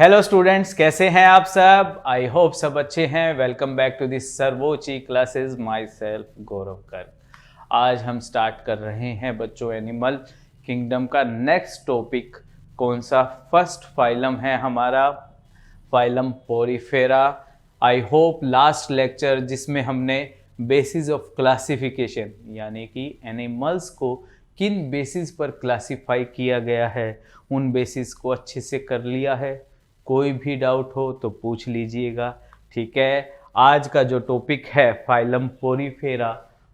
Hello students, कैसे हैं आप सब। आई होप सब अच्छे हैं। Welcome back to this Sarvochi classes. Myself Gaurav Garg. आज हम स्टार्ट कर रहे हैं बच्चों एनिमल किंगडम का नेक्स्ट टॉपिक। कौन सा? फर्स्ट फाइलम है हमारा, phylum Porifera. I hope last lecture जिसमें हमने बेसिस ऑफ क्लासिफिकेशन यानी कि एनिमल्स को किन बेसिस पर क्लासिफाई किया गया है उन बेसिस को अच्छे से कर लिया है। कोई भी डाउट हो तो पूछ लीजिएगा, ठीक है। आज का जो टॉपिक है फाइलम पोरीफेरा,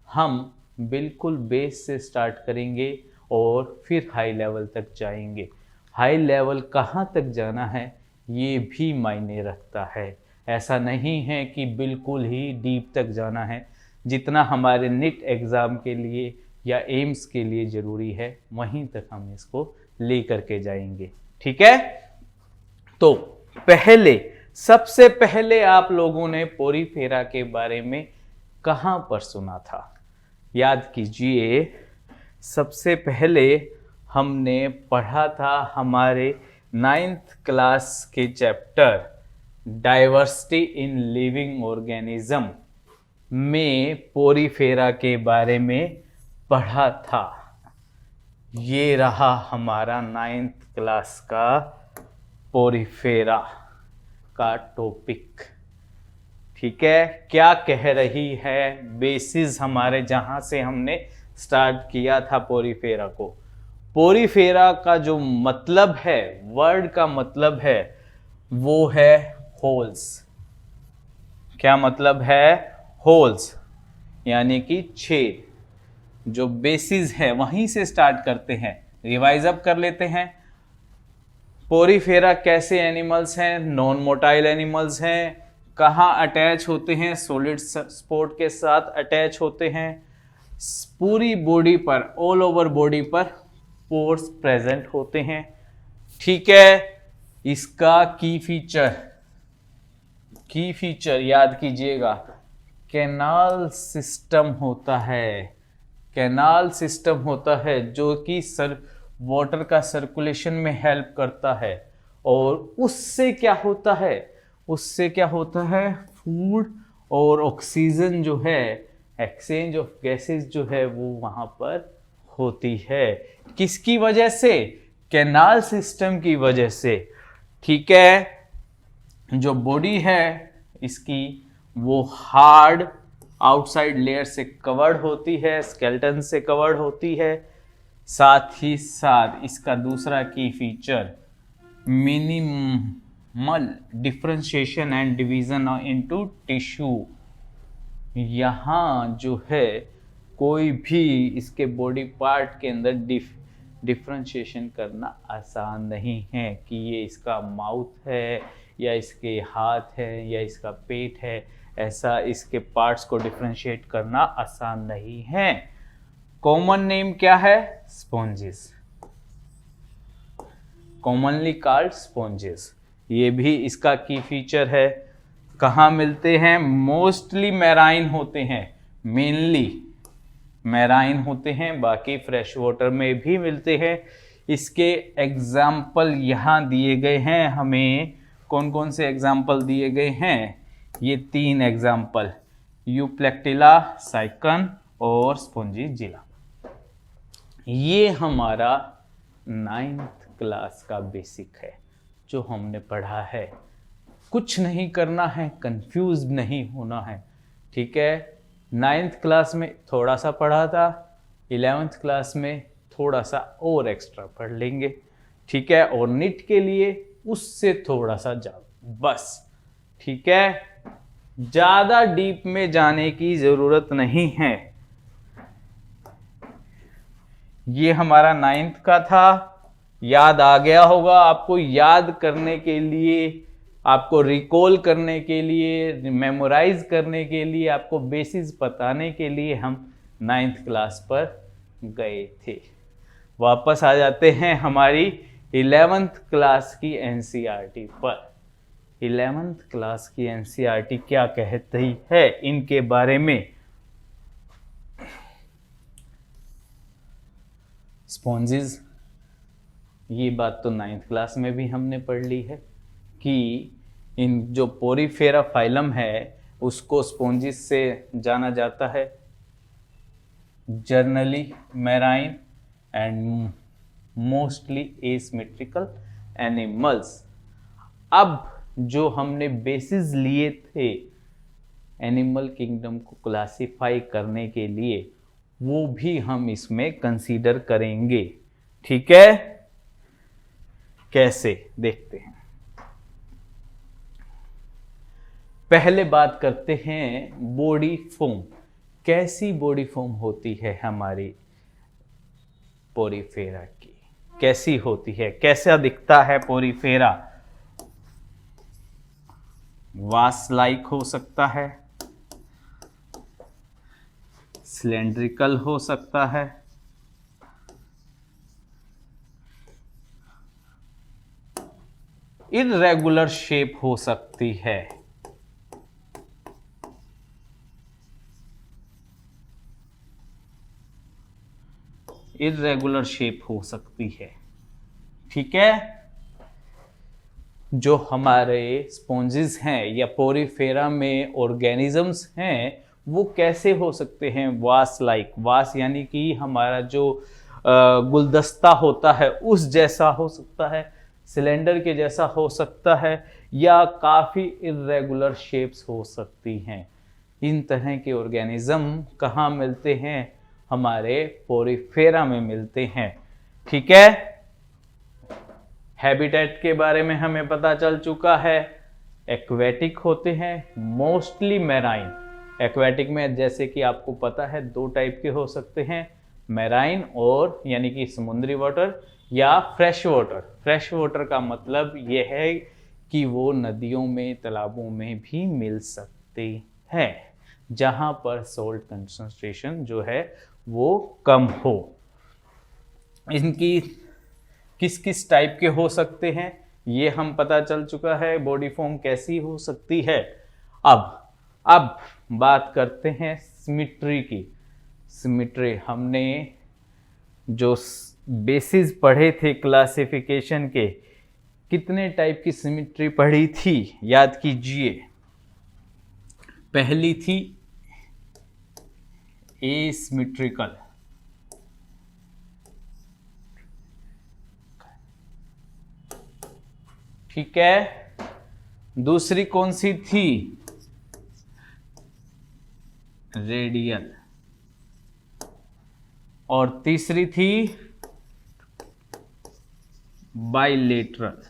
हम बिल्कुल बेस से स्टार्ट करेंगे और फिर हाई लेवल तक जाएंगे। हाई लेवल कहाँ तक जाना है ये भी मायने रखता है। ऐसा नहीं है कि बिल्कुल ही डीप तक जाना है। जितना हमारे नीट एग्ज़ाम के लिए या एम्स के लिए ज़रूरी है वहीं तक हम इसको ले करके जाएंगे, ठीक है। तो सबसे पहले आप लोगों ने पोरीफेरा के बारे में कहाँ पर सुना था? याद कीजिए, सबसे पहले हमने पढ़ा था हमारे 9th क्लास के chapter diversity in living organism में पोरीफेरा के बारे में पढ़ा था। ये रहा हमारा 9th क्लास का पोरीफेरा का टॉपिक, ठीक है। क्या कह रही है बेसिस हमारे जहां से हमने स्टार्ट किया था पोरीफेरा को। पोरीफेरा का जो मतलब है, वर्ड का मतलब है, वो है होल्स। क्या मतलब है? होल्स यानी कि छेद। जो बेसिस है वहीं से स्टार्ट करते हैं। रिवाइज अप कर लेते हैं। पोरीफेरा कैसे एनिमल्स हैं? नॉन मोटाइल एनिमल्स हैं। कहाँ अटैच होते हैं? सॉलिड स्पोर्ट के साथ अटैच होते हैं। पूरी बॉडी पर, ऑल ओवर बॉडी पर पोर्स प्रेजेंट होते हैं, ठीक है। इसका की फीचर याद कीजिएगा, कैनाल सिस्टम होता है। कैनाल सिस्टम होता है जो कि वाटर का सर्कुलेशन में हेल्प करता है। और उससे क्या होता है? फूड और ऑक्सीजन जो है, एक्सचेंज ऑफ गैसेस जो है वो वहां पर होती है। किसकी वजह से? कैनाल सिस्टम की वजह से, ठीक है। जो बॉडी है इसकी वो हार्ड आउटसाइड लेयर से कवर्ड होती है, स्केलेटन से कवर्ड होती है। साथ ही साथ इसका दूसरा की feature minimal differentiation and division into tissue. यहाँ जो है कोई भी इसके बॉडी पार्ट के अंदर डिफरेंशिएशन करना आसान नहीं है कि ये इसका माउथ है या इसके हाथ है या इसका पेट है। ऐसा इसके पार्ट्स को डिफरेंशिएट करना आसान नहीं है। कॉमन नेम क्या है? Sponges, commonly called sponges. ये भी इसका की फीचर है। कहाँ मिलते हैं? मोस्टली मैराइन होते हैं, मेनली मैराइन होते हैं, बाकी फ्रेश वाटर में भी मिलते हैं। इसके एग्जाम्पल यहाँ दिए गए हैं। हमें कौन कौन से एग्जाम्पल दिए गए हैं? ये 3 एग्जाम्पल, यूप्लेक्टिला, साइकन और स्पोंजीजिला। ये हमारा 9th क्लास का बेसिक है जो हमने पढ़ा है। कुछ नहीं करना है, कंफ्यूज नहीं होना है, ठीक है। 9th क्लास में थोड़ा सा पढ़ा था, 11th क्लास में थोड़ा सा और एक्स्ट्रा पढ़ लेंगे, ठीक है। और नीट के लिए उससे थोड़ा सा बस, ठीक है। ज़्यादा डीप में जाने की ज़रूरत नहीं है। ये हमारा 9th का था। याद आ गया होगा आपको। याद करने के लिए, आपको रिकॉल करने के लिए, मेमोराइज करने के लिए, आपको बेसिस बताने के लिए हम 9th क्लास पर गए थे। वापस आ जाते हैं हमारी 11th क्लास की एनसीईआरटी पर। 11th क्लास की एनसीईआरटी क्या कहती है इनके बारे में? स्पॉन्जेस, ये बात तो 9th क्लास में भी हमने पढ़ ली है कि इन जो पोरीफेरा फाइलम है उसको स्पॉन्जिस से जाना जाता है, generally marine and mostly asymmetrical animals. अब जो हमने बेसिस लिए थे एनिमल किंगडम को क्लासिफाई करने के लिए वो भी हम इसमें कंसीडर करेंगे। ठीक है, कैसे देखते हैं। पहले बात करते हैं बॉडी फॉर्म। कैसी बॉडी फॉर्म होती है हमारी पोरीफेरा की, कैसी होती है, कैसा दिखता है पोरीफेरा? वास लाइक हो सकता है, सिलेंड्रिकल हो सकता है, इर्रेगुलर शेप हो सकती है, इर्रेगुलर शेप हो सकती है। ठीक है, जो हमारे स्पॉन्जेस हैं या पोरीफेरा में ऑर्गेनिजम्स हैं वो कैसे हो सकते हैं? वास लाइक, वास यानी कि हमारा जो गुलदस्ता होता है उस जैसा हो सकता है, सिलेंडर के जैसा हो सकता है, या काफ़ी इर्रेगुलर शेप्स हो सकती हैं। इन तरह के ऑर्गेनिज्म कहाँ मिलते हैं? हमारे पोरीफेरा में मिलते हैं। ठीक है, हैबिटेट के बारे में हमें पता चल चुका है। एक्वेटिक होते हैं, मोस्टली मैराइन। एक्वेटिक में जैसे कि आपको पता है दो टाइप के हो सकते हैं, मैराइन और यानी कि समुद्री वाटर या फ्रेश वाटर। फ्रेश वाटर का मतलब यह है कि वो नदियों में, तालाबों में भी मिल सकते हैं जहाँ पर सॉल्ट कंसंट्रेशन जो है वो कम हो। इनकी किस किस टाइप के हो सकते हैं ये हम पता चल चुका है, बॉडी फॉर्म कैसी हो सकती है। अब बात करते हैं सिमेट्री की। सिमेट्री हमने जो बेसिस पढ़े थे क्लासिफिकेशन के, कितने टाइप की सिमेट्री पढ़ी थी याद कीजिए। पहली थी एसिमेट्रिकल, ठीक है। दूसरी कौन सी थी? रेडियल। और तीसरी थी बाइलेटरल।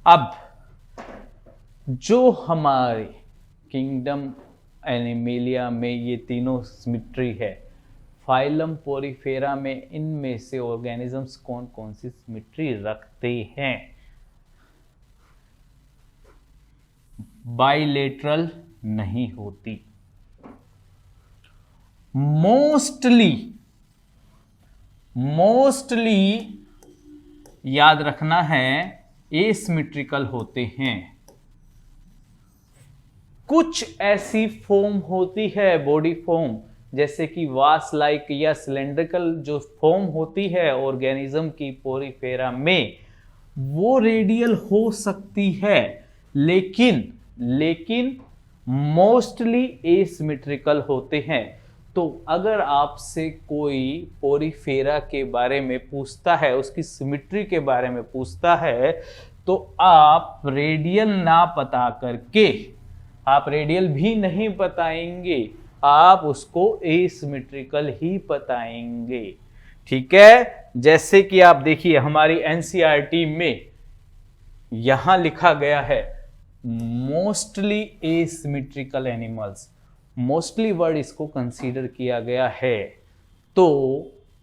अब जो हमारे किंगडम एनिमेलिया में ये तीनों सिमेट्री है, फाइलम पोरीफेरा में इनमें से ऑर्गेनिजम्स कौन कौन सी सिमेट्री रखते हैं? बाइलेटरल नहीं होती, मोस्टली याद रखना है एसिमेट्रिकल होते हैं। कुछ ऐसी फॉर्म होती है बॉडी फॉर्म जैसे कि वास लाइक या सिलेंड्रिकल जो फॉर्म होती है ऑर्गेनिज्म की पोरीफेरा में, वो रेडियल हो सकती है, लेकिन मोस्टली एसिमेट्रिकल होते हैं। तो अगर आपसे कोई पोरीफेरा के बारे में पूछता है, उसकी सिमेट्री के बारे में पूछता है, तो आप रेडियल ना पता करके, आप रेडियल भी नहीं बताएंगे, आप उसको एसिमेट्रिकल ही बताएंगे। ठीक है, जैसे कि आप देखिए हमारी एनसीईआरटी में यहां लिखा गया है mostly asymmetrical animals. Mostly word इसको कंसीडर किया गया है, तो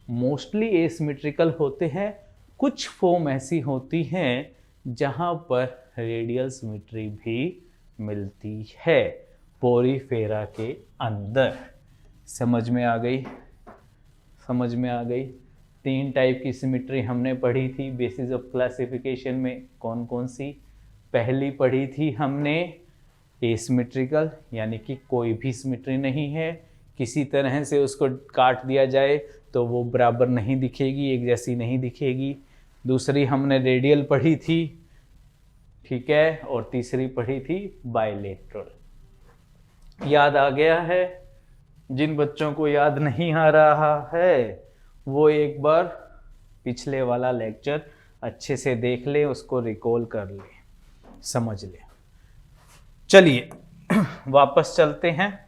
मोस्टली एसिमेट्रिकल होते हैं। कुछ फॉर्म ऐसी होती हैं जहां पर रेडियल सिमेट्री भी मिलती है पोरीफेरा के अंदर। समझ में आ गई? समझ में आ गई। 3 टाइप की सिमेट्री हमने पढ़ी थी बेसिस ऑफ क्लासिफिकेशन में। कौन कौन सी? पहली पढ़ी थी हमने एसिमेट्रिकल, यानी कि कोई भी सिमेट्री नहीं है, किसी तरह से उसको काट दिया जाए तो वो बराबर नहीं दिखेगी, एक जैसी नहीं दिखेगी। दूसरी हमने रेडियल पढ़ी थी, ठीक है, और तीसरी पढ़ी थी बायलेटरल। याद आ गया है? जिन बच्चों को याद नहीं आ रहा है वो एक बार पिछले वाला लेक्चर अच्छे से देख ले, उसको रिकॉल कर ले, समझ ले। चलिए वापस चलते हैं।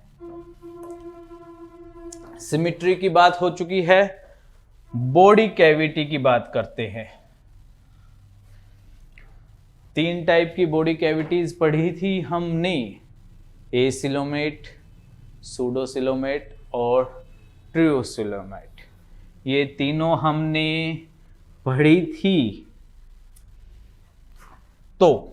सिमेट्री की बात हो चुकी है, बॉडी कैविटी की बात करते हैं। 3 टाइप की बॉडी कैविटीज पढ़ी थी हमने, एसिलोमेट, सूडोसिलोमेट और ट्रियोसिलोमेट। ये तीनों हमने पढ़ी थी। तो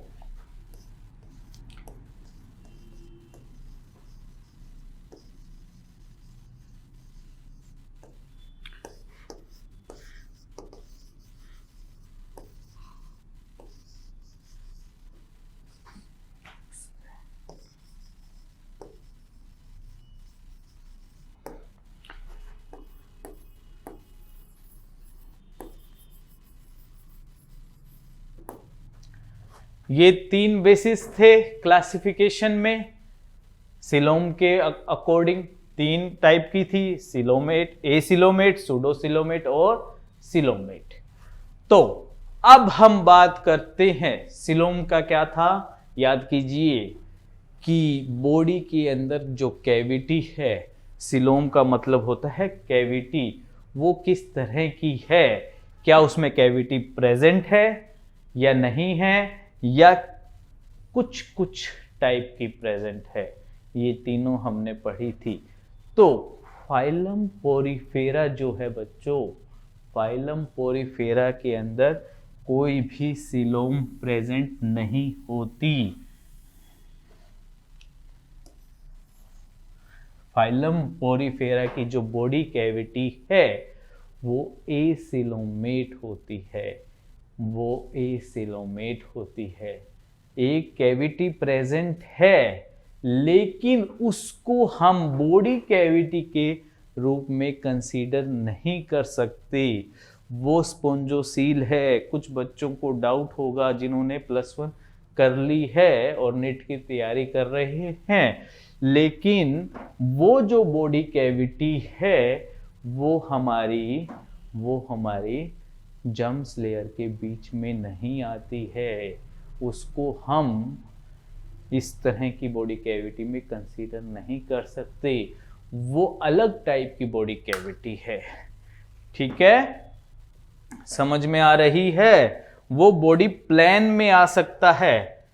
ये 3 बेसिस थे क्लासिफिकेशन में। सिलोम के अकॉर्डिंग 3 टाइप की थी, सिलोमेट, एसिलोमेट, सूडोसिलोमेट और सिलोमेट। तो अब हम बात करते हैं सिलोम का क्या था। याद कीजिए कि बॉडी के अंदर जो कैविटी है, सिलोम का मतलब होता है कैविटी, वो किस तरह की है, क्या उसमें कैविटी प्रेजेंट है या नहीं है, या कुछ कुछ टाइप की प्रेजेंट है। ये तीनों हमने पढ़ी थी। तो फाइलम पोरीफेरा जो है बच्चों, फाइलम पोरीफेरा के अंदर कोई भी सिलोम प्रेजेंट नहीं होती। फाइलम पोरीफेरा की जो बॉडी कैविटी है वो एसिलोमेट होती है, वो एसिलोमेट होती है। एक कैविटी प्रेजेंट है लेकिन उसको हम बॉडी कैविटी के रूप में कंसीडर नहीं कर सकते, वो स्पॉन्जोसील है। कुछ बच्चों को डाउट होगा जिन्होंने +1 कर ली है और नेट की तैयारी कर रहे हैं, लेकिन वो जो बॉडी कैविटी है वो हमारी जर्म्स लेयर के बीच में नहीं आती है, उसको हम इस तरह की बॉडी कैविटी में कंसीडर नहीं कर सकते, वो अलग टाइप की बॉडी कैविटी है। ठीक है, समझ में आ रही है? वो बॉडी प्लान में आ सकता है।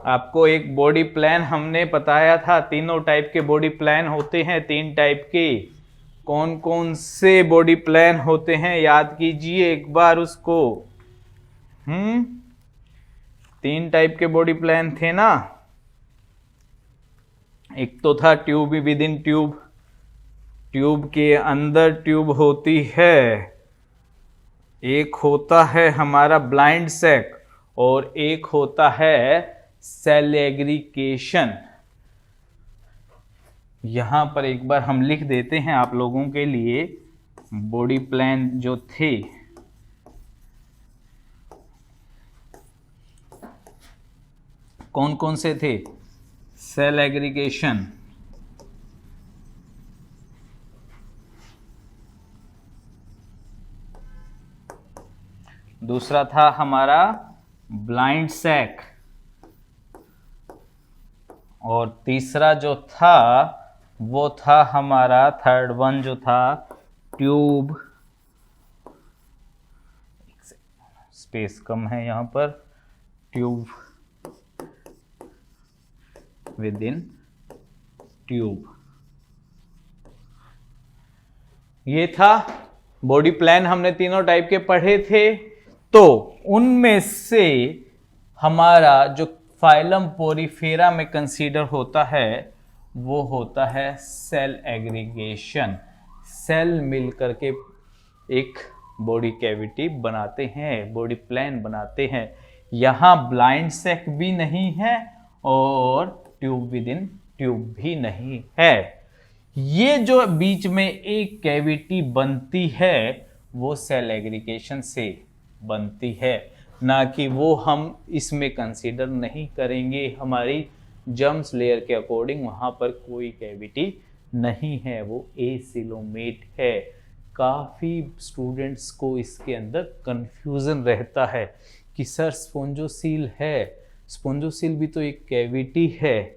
आपको एक बॉडी प्लान हमने बताया था, तीनों टाइप के बॉडी प्लान होते हैं, 3 टाइप के। कौन कौन से बॉडी प्लान होते हैं याद कीजिए एक बार उसको। 3 टाइप के बॉडी प्लान थे ना। एक तो था tube with in tube, tube के अंदर ट्यूब होती है। एक होता है हमारा ब्लाइंड सैक और एक होता है सेल एग्रीगेशन। यहां पर एक बार हम लिख देते हैं आप लोगों के लिए बॉडी प्लान जो थे। कौन कौन से थे? सेल एग्रीगेशन, दूसरा था हमारा ब्लाइंड सैक, और तीसरा जो था वो था हमारा थर्ड वन जो था ट्यूब, स्पेस कम है यहां पर, ट्यूब विद इन ट्यूब। ये था बॉडी प्लान, हमने तीनों टाइप के पढ़े थे। तो उनमें से हमारा जो फाइलम पोरीफेरा में कंसीडर होता है वो होता है सेल एग्रीगेशन। सेल मिलकर के एक बॉडी कैविटी बनाते हैं, बॉडी प्लान बनाते हैं। यहां ब्लाइंड सैक भी नहीं है और ट्यूब विद इन ट्यूब भी नहीं है। ये जो बीच में एक कैविटी बनती है वो सेल एग्रीगेशन से बनती है। ना कि वो हम इसमें कंसीडर नहीं करेंगे। हमारी जर्म्स लेयर के अकॉर्डिंग वहाँ पर कोई कैविटी नहीं है, वो एसिलोमेट है। काफ़ी स्टूडेंट्स को इसके अंदर कंफ्यूजन रहता है कि सर स्पोंजोसील है, स्पोंजोसील भी तो एक कैविटी है,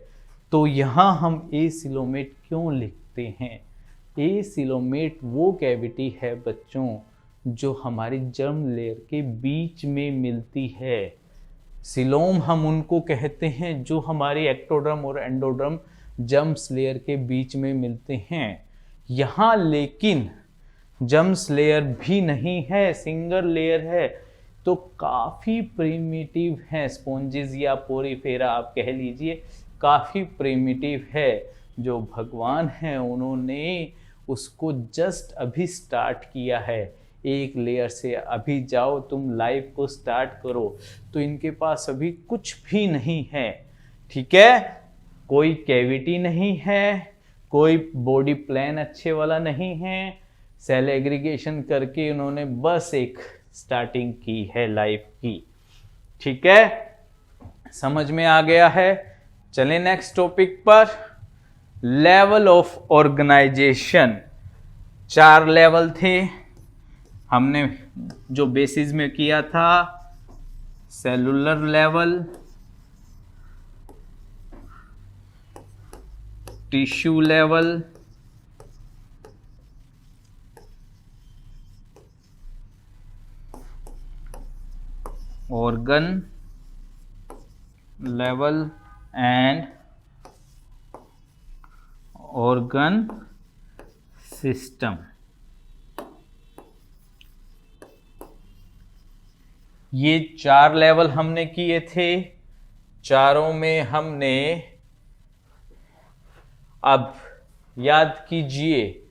तो यहाँ हम एसिलोमेट क्यों लिखते हैं? एसिलोमेट वो कैविटी है बच्चों जो हमारी जर्म लेयर के बीच में मिलती है। सिलोम हम उनको कहते हैं जो हमारी एक्टोडर्म और एंडोडर्म जर्म्स लेयर के बीच में मिलते हैं। यहाँ लेकिन जर्म्स लेयर भी नहीं है, सिंगल लेयर है, तो काफ़ी प्रिमिटिव है। स्पॉन्जेस या पोरीफेरा आप कह लीजिए, काफ़ी प्रिमिटिव है। जो भगवान हैं उन्होंने उसको जस्ट अभी स्टार्ट किया है। एक लेयर से अभी जाओ तुम लाइफ को स्टार्ट करो, तो इनके पास अभी कुछ भी नहीं है। ठीक है, कोई कैविटी नहीं है, कोई बॉडी प्लान अच्छे वाला नहीं है। सेल एग्रीगेशन करके उन्होंने बस एक स्टार्टिंग की है लाइफ की। ठीक है, समझ में आ गया है। चलें नेक्स्ट टॉपिक पर। लेवल ऑफ ऑर्गेनाइजेशन, 4 लेवल थे हमने जो बेसिस में किया था। Cellular level, tissue level, organ level and organ system. ये 4 लेवल हमने किए थे। चारों में हमने, अब याद कीजिए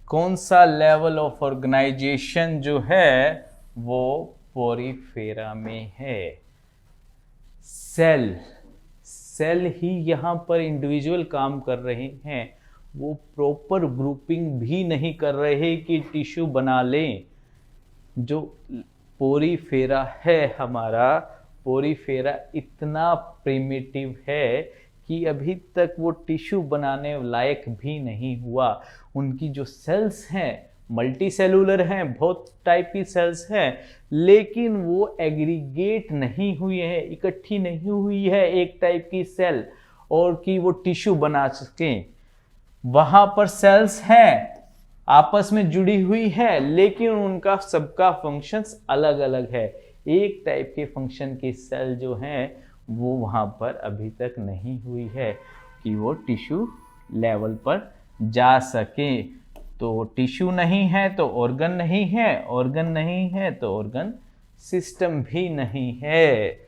कौन सा लेवल ऑफ ऑर्गेनाइजेशन जो है वो पोरीफेरा में है। सेल ही यहाँ पर इंडिविजुअल काम कर रहे हैं, वो प्रॉपर ग्रुपिंग भी नहीं कर रहे कि टिश्यू बना लें। जो पोरीफेरा है हमारा, पोरीफेरा इतना प्रिमिटिव है कि अभी तक वो टिश्यू बनाने लायक भी नहीं हुआ। उनकी जो सेल्स हैं मल्टी सेलुलर हैं, बहुत टाइप की सेल्स हैं, लेकिन वो एग्रीगेट नहीं हुई है, इकट्ठी नहीं हुई है एक टाइप की सेल और कि वो टिश्यू बना सकें। वहां पर सेल्स हैं, आपस में जुड़ी हुई है, लेकिन उनका सबका फंक्शंस अलग अलग है। एक टाइप के फंक्शन की सेल जो हैं वो वहाँ पर अभी तक नहीं हुई है कि वो टिश्यू लेवल पर जा सके। तो टिश्यू नहीं है तो ऑर्गन नहीं है, ऑर्गन नहीं है तो ऑर्गन सिस्टम भी नहीं है।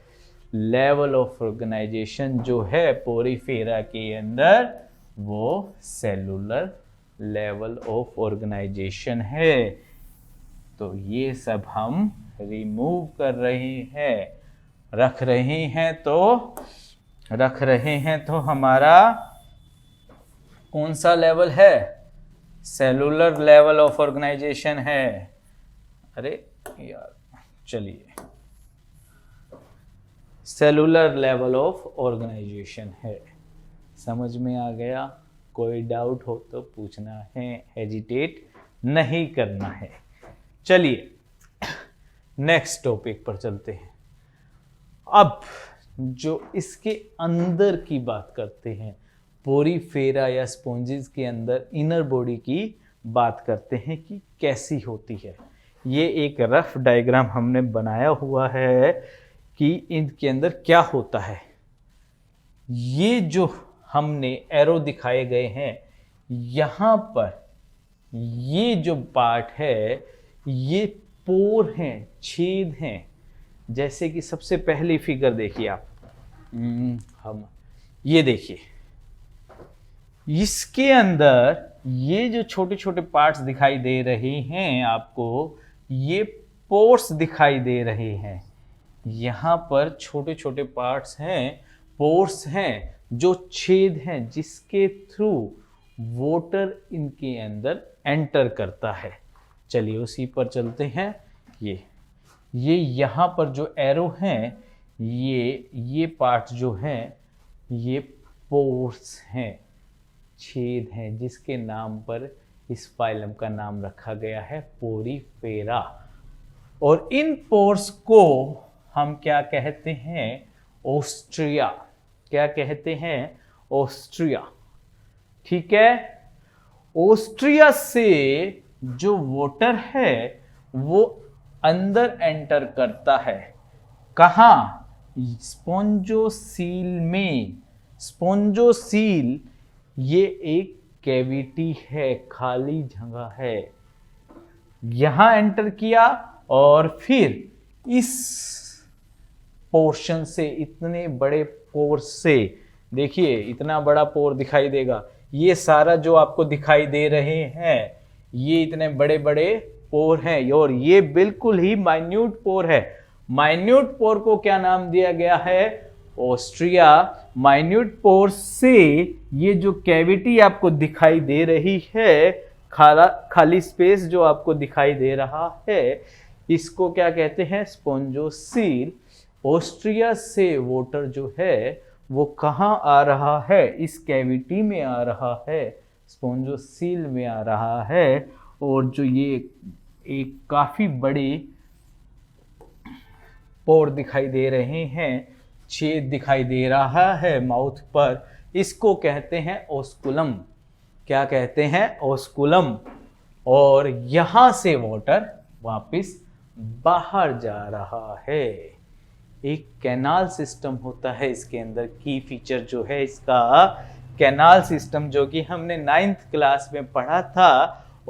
लेवल ऑफ ऑर्गेनाइजेशन जो है पोरीफेरा के अंदर वो सेलुलर लेवल ऑफ ऑर्गेनाइजेशन है। तो ये सब हम रिमूव कर रहे हैं, रख रहे हैं तो हमारा कौन सा लेवल है? सेलुलर लेवल ऑफ ऑर्गेनाइजेशन है। अरे यार, चलिए, सेलुलर लेवल ऑफ ऑर्गेनाइजेशन है। समझ में आ गया? कोई डाउट हो तो पूछना है, हेजिटेट नहीं करना है। चलिए नेक्स्ट टॉपिक पर चलते हैं। अब जो इसके अंदर की बात करते हैं, पोरीफेरा या स्पॉन्जेस के अंदर इनर बॉडी की बात करते हैं कि कैसी होती है। ये एक रफ डायग्राम हमने बनाया हुआ है कि इनके अंदर क्या होता है। ये जो हमने एरो दिखाए गए हैं, यहाँ पर ये जो पार्ट है ये पोर हैं, छेद हैं। जैसे कि सबसे पहली फिगर देखिए आप, हम ये देखिए, इसके अंदर ये जो छोटे छोटे पार्ट्स दिखाई दे रहे हैं आपको, ये पोर्स दिखाई दे रहे हैं। यहाँ पर छोटे छोटे पार्ट्स हैं, पोर्स हैं, जो छेद हैं जिसके थ्रू वाटर इनके अंदर एंटर करता है। चलिए उसी पर चलते हैं। ये यहाँ पर जो एरो हैं, ये पार्ट जो हैं ये पोर्स हैं, छेद हैं, जिसके नाम पर इस फाइलम का नाम रखा गया है पोरीफेरा। और इन पोर्स को हम क्या कहते हैं? ओस्ट्रिया। क्या कहते हैं? ओस्ट्रिया। ठीक है। ओस्ट्रिया से जो वाटर है वो अंदर एंटर करता है। कहाँ? स्पोंजोसील में। स्पोंजोसील ये एक कैविटी है, खाली जगह है, यहां एंटर किया और फिर इस पोर्शन से, इतने बड़े पोर से, देखिए इतना बड़ा पोर दिखाई देगा, ये सारा जो आपको दिखाई दे रहे हैं ये इतने बड़े बड़े पोर हैं और ये बिल्कुल ही माइन्यूट पोर है। माइन्यूट पोर को क्या नाम दिया गया है? ओस्ट्रिया। माइन्यूट पोर से ये जो कैविटी आपको दिखाई दे रही है, खाली स्पेस जो आपको दिखाई दे रहा है, इसको क्या कहते हैं? स्पोंजोसील। ओस्ट्रिया से वाटर जो है वो कहाँ आ रहा है? इस कैविटी में आ रहा है, स्पोंजोसील में आ रहा है। और जो ये एक काफी बड़े पोर दिखाई दे रहे हैं, छेद दिखाई दे रहा है माउथ पर, इसको कहते हैं ओस्कुलम। क्या कहते हैं? ओस्कुलम। और यहां से वाटर वापस बाहर जा रहा है। एक कैनाल सिस्टम होता है इसके अंदर। की फीचर जो है इसका कैनाल सिस्टम, जो कि हमने 9th क्लास में पढ़ा था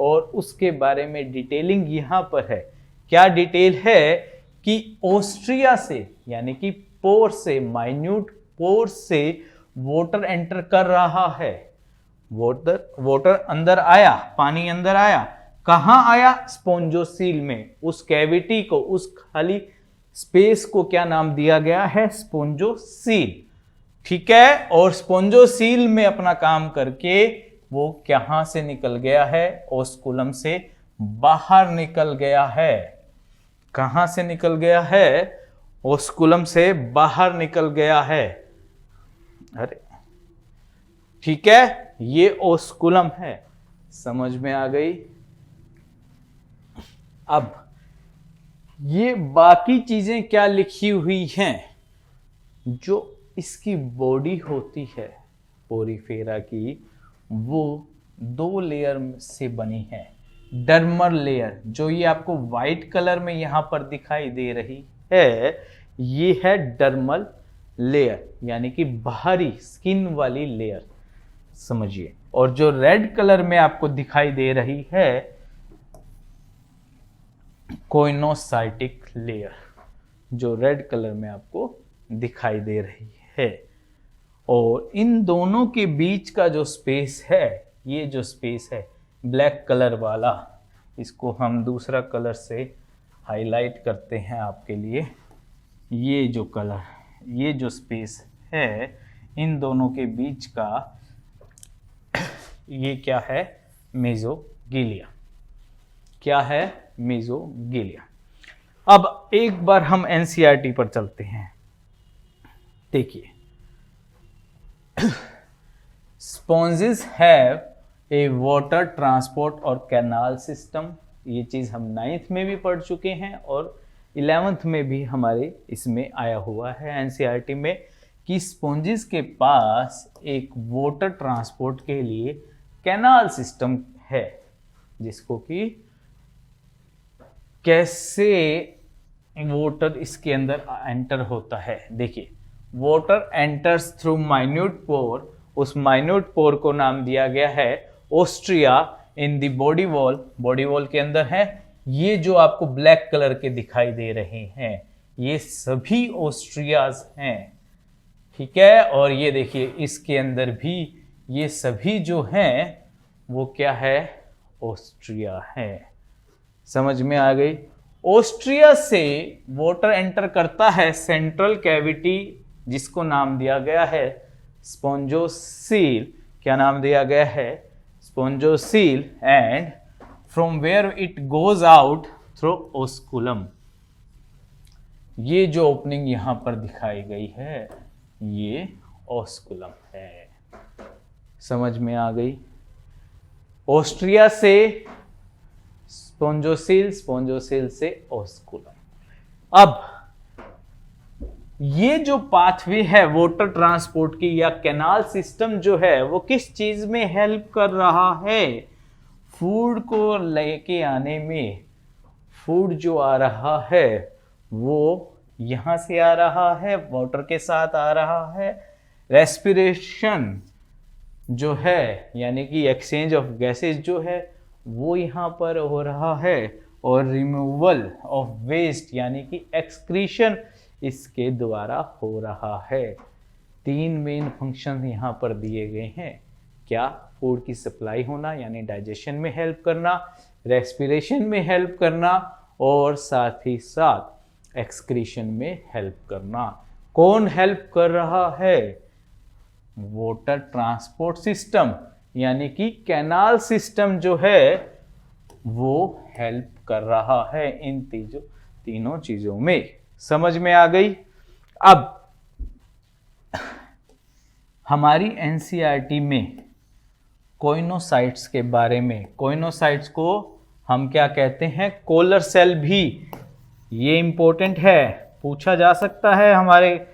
और उसके बारे में डिटेलिंग यहाँ पर है। क्या डिटेल है कि ओस्ट्रिया से, यानी कि पोर से, माइन्यूट पोर से वाटर एंटर कर रहा है। वाटर अंदर आया, पानी अंदर आया, कहाँ आया? स्पोंजोसील में। उस कैविटी को, उस खाली स्पेस को क्या नाम दिया गया है? स्पोंजोसील। ठीक है। और स्पोंजोसील में अपना काम करके वो कहां से निकल गया है? ओस्कुलम से बाहर निकल गया है। कहां से निकल गया है? ओस्कुलम से बाहर निकल गया है। अरे ठीक है, ये ओस्कुलम है। समझ में आ गई? अब ये बाकी चीजें क्या लिखी हुई हैं? जो इसकी बॉडी होती है पोरीफेरा की, वो 2 लेयर से बनी है। डर्मल लेयर, जो ये आपको व्हाइट कलर में यहां पर दिखाई दे रही है, ये है डर्मल लेयर, यानी कि बाहरी स्किन वाली लेयर, समझिए। और जो रेड कलर में आपको दिखाई दे रही है, कोइनोसाइटिक लेयर, जो रेड कलर में आपको दिखाई दे रही है। और इन दोनों के बीच का जो स्पेस है, ये जो स्पेस है ब्लैक कलर वाला, इसको हम दूसरा कलर से हाईलाइट करते हैं आपके लिए। ये जो कलर, ये जो स्पेस है इन दोनों के बीच का, ये क्या है? मेसोगिलिया। क्या है? मेसोगिलिया। अब एक बार हम एनसीईआरटी पर चलते हैं। देखिए, sponges have a water transport और कैनाल सिस्टम। ये चीज़ हम 9th में भी पढ़ चुके हैं और 11th में भी हमारे इसमें आया हुआ है एनसीईआरटी में, कि स्पॉन्जेस के पास एक वाटर ट्रांसपोर्ट के लिए कैनाल सिस्टम है, जिसको कि कैसे वाटर इसके अंदर एंटर होता है। देखिए, water enters through minute pore, उस माइन्यूट पोर को नाम दिया गया है ostia in the body wall. Body wall के अंदर है। ये जो आपको ब्लैक कलर के दिखाई दे रहे हैं, ये सभी ओस्ट्रियाज हैं। ठीक है। और ये देखिए, इसके अंदर भी ये सभी जो हैं वो क्या है? ओस्ट्रिया है। समझ में आ गई? ओस्ट्रिया से वाटर एंटर करता है सेंट्रल कैविटी, जिसको नाम दिया गया है स्पोंजोसील। क्या नाम दिया गया है? Spongocoel. And from where it goes out through osculum. ये जो ओपनिंग यहां पर दिखाई गई है ये ऑस्कुलम है। समझ में आ गई? ऑस्ट्रिया से स्पोंजोसील, स्पोंजोसील से ऑस्कुलम। अब ये जो पाथवे है वाटर ट्रांसपोर्ट की या कैनाल सिस्टम जो है वो किस चीज में हेल्प कर रहा है? फूड को लेके आने में। फूड जो आ रहा है वो यहां से आ रहा है, वाटर के साथ आ रहा है। रेस्पिरेशन जो है यानी कि एक्सचेंज ऑफ गैसेस जो है वो यहाँ पर हो रहा है, और रिमूवल ऑफ वेस्ट यानी कि एक्सक्रीशन इसके द्वारा हो रहा है। 3 मेन फंक्शन यहाँ पर दिए गए हैं। क्या? फूड की सप्लाई होना यानी डाइजेशन में हेल्प करना, रेस्पिरेशन में हेल्प करना, और साथ ही साथ एक्सक्रीशन में हेल्प करना। कौन हेल्प कर रहा है? वाटर ट्रांसपोर्ट सिस्टम यानी कि कैनाल सिस्टम जो है वो हेल्प कर रहा है इन तीनों चीजों में। समझ में आ गई? अब हमारी एनसीईआरटी में कोइनोसाइट्स के बारे में, कोइनोसाइट्स को हम क्या कहते हैं? कोलर सेल भी। ये इंपॉर्टेंट है, पूछा जा सकता है हमारे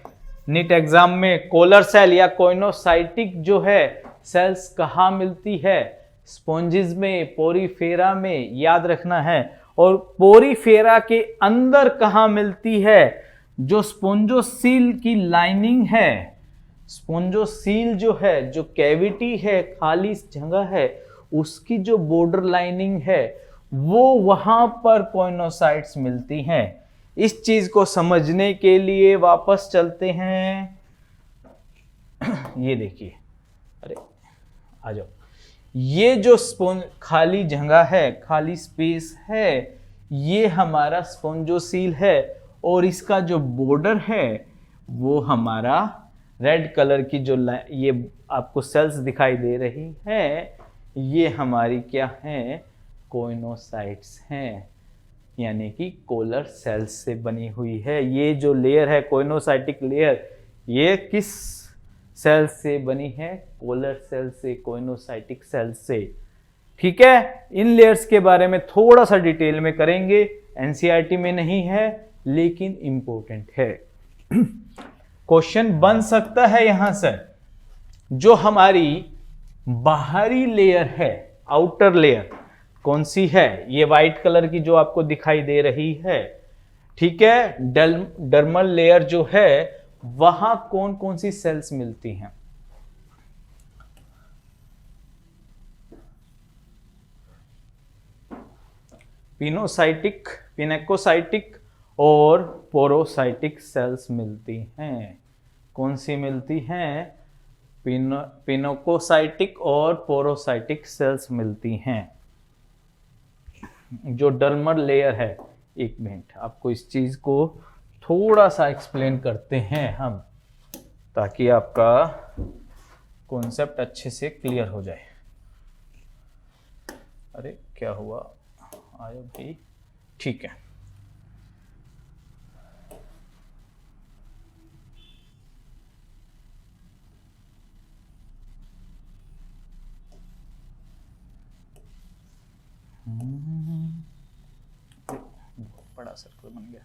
नीट एग्जाम में। कोलर सेल या कोइनोसाइटिक जो है सेल्स कहाँ मिलती है? स्पॉन्जिस में, पोरीफेरा में, याद रखना है। और पोरीफेरा के अंदर कहाँ मिलती है? जो स्पोंजोसील की लाइनिंग है, स्पोंजोसील जो है, जो कैविटी है, खाली जगह है, उसकी जो बॉर्डर लाइनिंग है वो वहां पर कोइनोसाइट्स मिलती हैं। इस चीज को समझने के लिए वापस चलते हैं। ये देखिए, अरे आ जाओ। ये जो खाली जगह है, खाली स्पेस है, ये हमारा स्पोंजोसील है, और इसका जो बॉर्डर है वो हमारा रेड कलर की जो ये आपको सेल्स दिखाई दे रही है, ये हमारी क्या है? कोइनोसाइट्स हैं, यानी कि कोलर सेल्स से बनी हुई है। ये जो लेयर है कोइनोसाइटिक लेयर, ये किस सेल से बनी है? कोलर सेल से, कोइनोसाइटिक सेल से। ठीक है, इन लेयर्स के बारे में थोड़ा सा डिटेल में करेंगे, एनसीईआरटी में नहीं है लेकिन इंपॉर्टेंट है। क्वेश्चन बन सकता है यहां से, जो हमारी बाहरी लेयर है, आउटर लेयर कौन सी है? ये व्हाइट कलर की जो आपको दिखाई दे रही है, ठीक है। डर्मल लेयर जो है वहां कौन कौन सी सेल्स मिलती हैं? पिनोसाइटिक, पिनेकोसाइटिक और पोरोसाइटिक सेल्स मिलती हैं। कौन सी मिलती हैं? पिनोकोसाइटिक और पोरोसाइटिक सेल्स मिलती हैं। जो डर्मल लेयर है, एक मिनट आपको इस चीज को थोड़ा सा एक्सप्लेन करते हैं हम, ताकि आपका कॉन्सेप्ट अच्छे से क्लियर हो जाए। अरे क्या हुआ? आयो भाई, ठीक है। बहुत बड़ा सर्कल बन गया।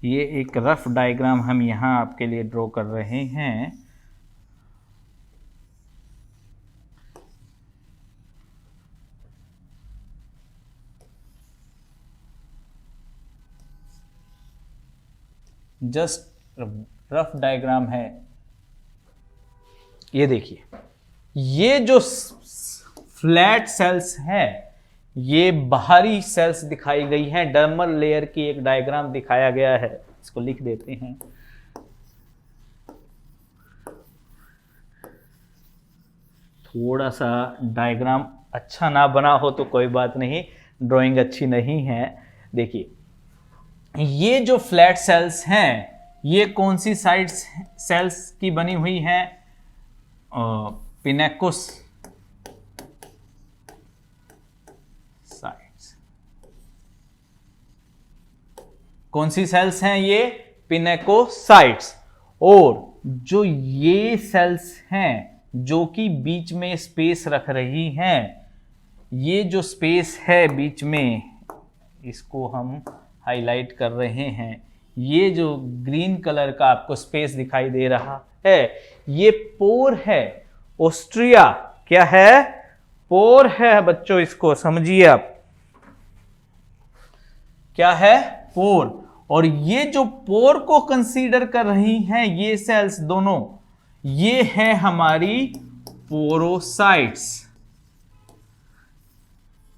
ये एक रफ डायग्राम हम यहां आपके लिए ड्रॉ कर रहे हैं। जस्ट रफ डायग्राम है। ये देखिए, ये जो फ्लैट सेल्स हैं, ये बाहरी सेल्स दिखाई गई हैं। डर्मल लेयर की एक डायग्राम दिखाया गया है, इसको लिख देते हैं। थोड़ा सा डायग्राम अच्छा ना बना हो तो कोई बात नहीं, ड्राइंग अच्छी नहीं है। देखिए, ये जो फ्लैट सेल्स हैं ये कौन सी साइड सेल्स की बनी हुई हैं? पिनेकोसाइट्स। कौन सी सेल्स हैं ये? पिनेकोसाइट्स। और जो ये सेल्स हैं जो कि बीच में स्पेस रख रही हैं, ये जो स्पेस है बीच में, इसको हम हाईलाइट कर रहे हैं। ये जो ग्रीन कलर का आपको स्पेस दिखाई दे रहा है, ये पोर है। ऑस्ट्रिया क्या है? पोर है बच्चों, इसको समझिए आप। क्या है? पोर। और ये जो पोर को कंसीडर कर रही हैं ये सेल्स दोनों, ये है हमारी पोरोसाइट्स।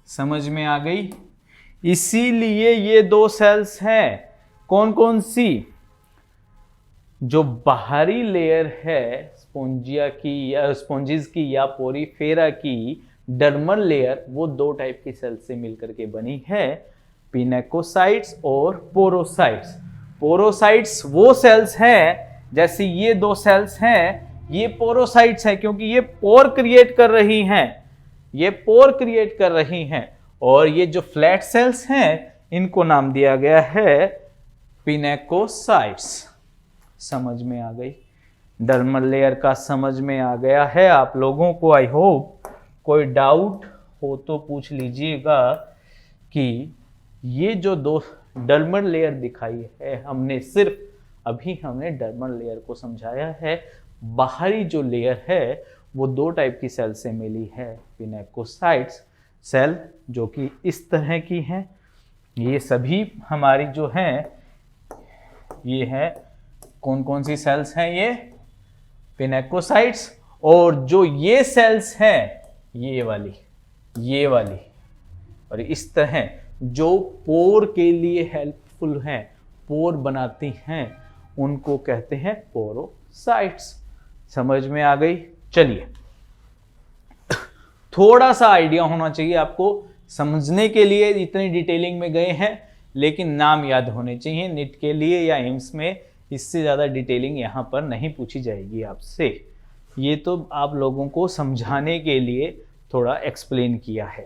समझ में आ गई? इसीलिए ये दो सेल्स हैं। कौन कौन सी? जो बाहरी लेयर है स्पोंजिया की या स्पोंजिस की या पोरीफेरा की डर्मल लेयर, वो दो टाइप की सेल से मिलकर के बनी है, पिनेकोसाइट्स और पोरोसाइट्स। पोरोसाइट्स वो सेल्स हैं, जैसे ये दो सेल्स हैं, ये पोरोसाइट्स हैं क्योंकि ये पोर क्रिएट कर रही हैं, ये पोर क्रिएट कर रही हैं। और ये जो फ्लैट सेल्स हैं इनको नाम दिया गया है पिनेकोसाइट्स। समझ में आ गई? डर्मल लेयर का समझ में आ गया है आप लोगों को? I hope. कोई डाउट हो तो पूछ लीजिएगा कि ये जो दो डर्मल लेयर दिखाई है, हमने सिर्फ अभी हमने डर्मल लेयर को समझाया है। बाहरी जो लेयर है वो दो टाइप की सेल से मिली है, पिनेकोसाइट्स सेल जो कि इस तरह की हैं। ये सभी हमारी जो हैं ये है, कौन कौन सी सेल्स हैं? ये पिनेकोसाइट्स। और जो ये सेल्स हैं ये वाली और इस तरह जो पोर के लिए हेल्पफुल हैं, पोर बनाती हैं, उनको कहते हैं पोरोसाइट्स। समझ में आ गई? चलिए, थोड़ा सा आइडिया होना चाहिए आपको समझने के लिए। इतनी डिटेलिंग में गए हैं, लेकिन नाम याद होने चाहिए नीट के लिए या एम्स में। इससे ज़्यादा डिटेलिंग यहाँ पर नहीं पूछी जाएगी आपसे। ये तो आप लोगों को समझाने के लिए थोड़ा एक्सप्लेन किया है।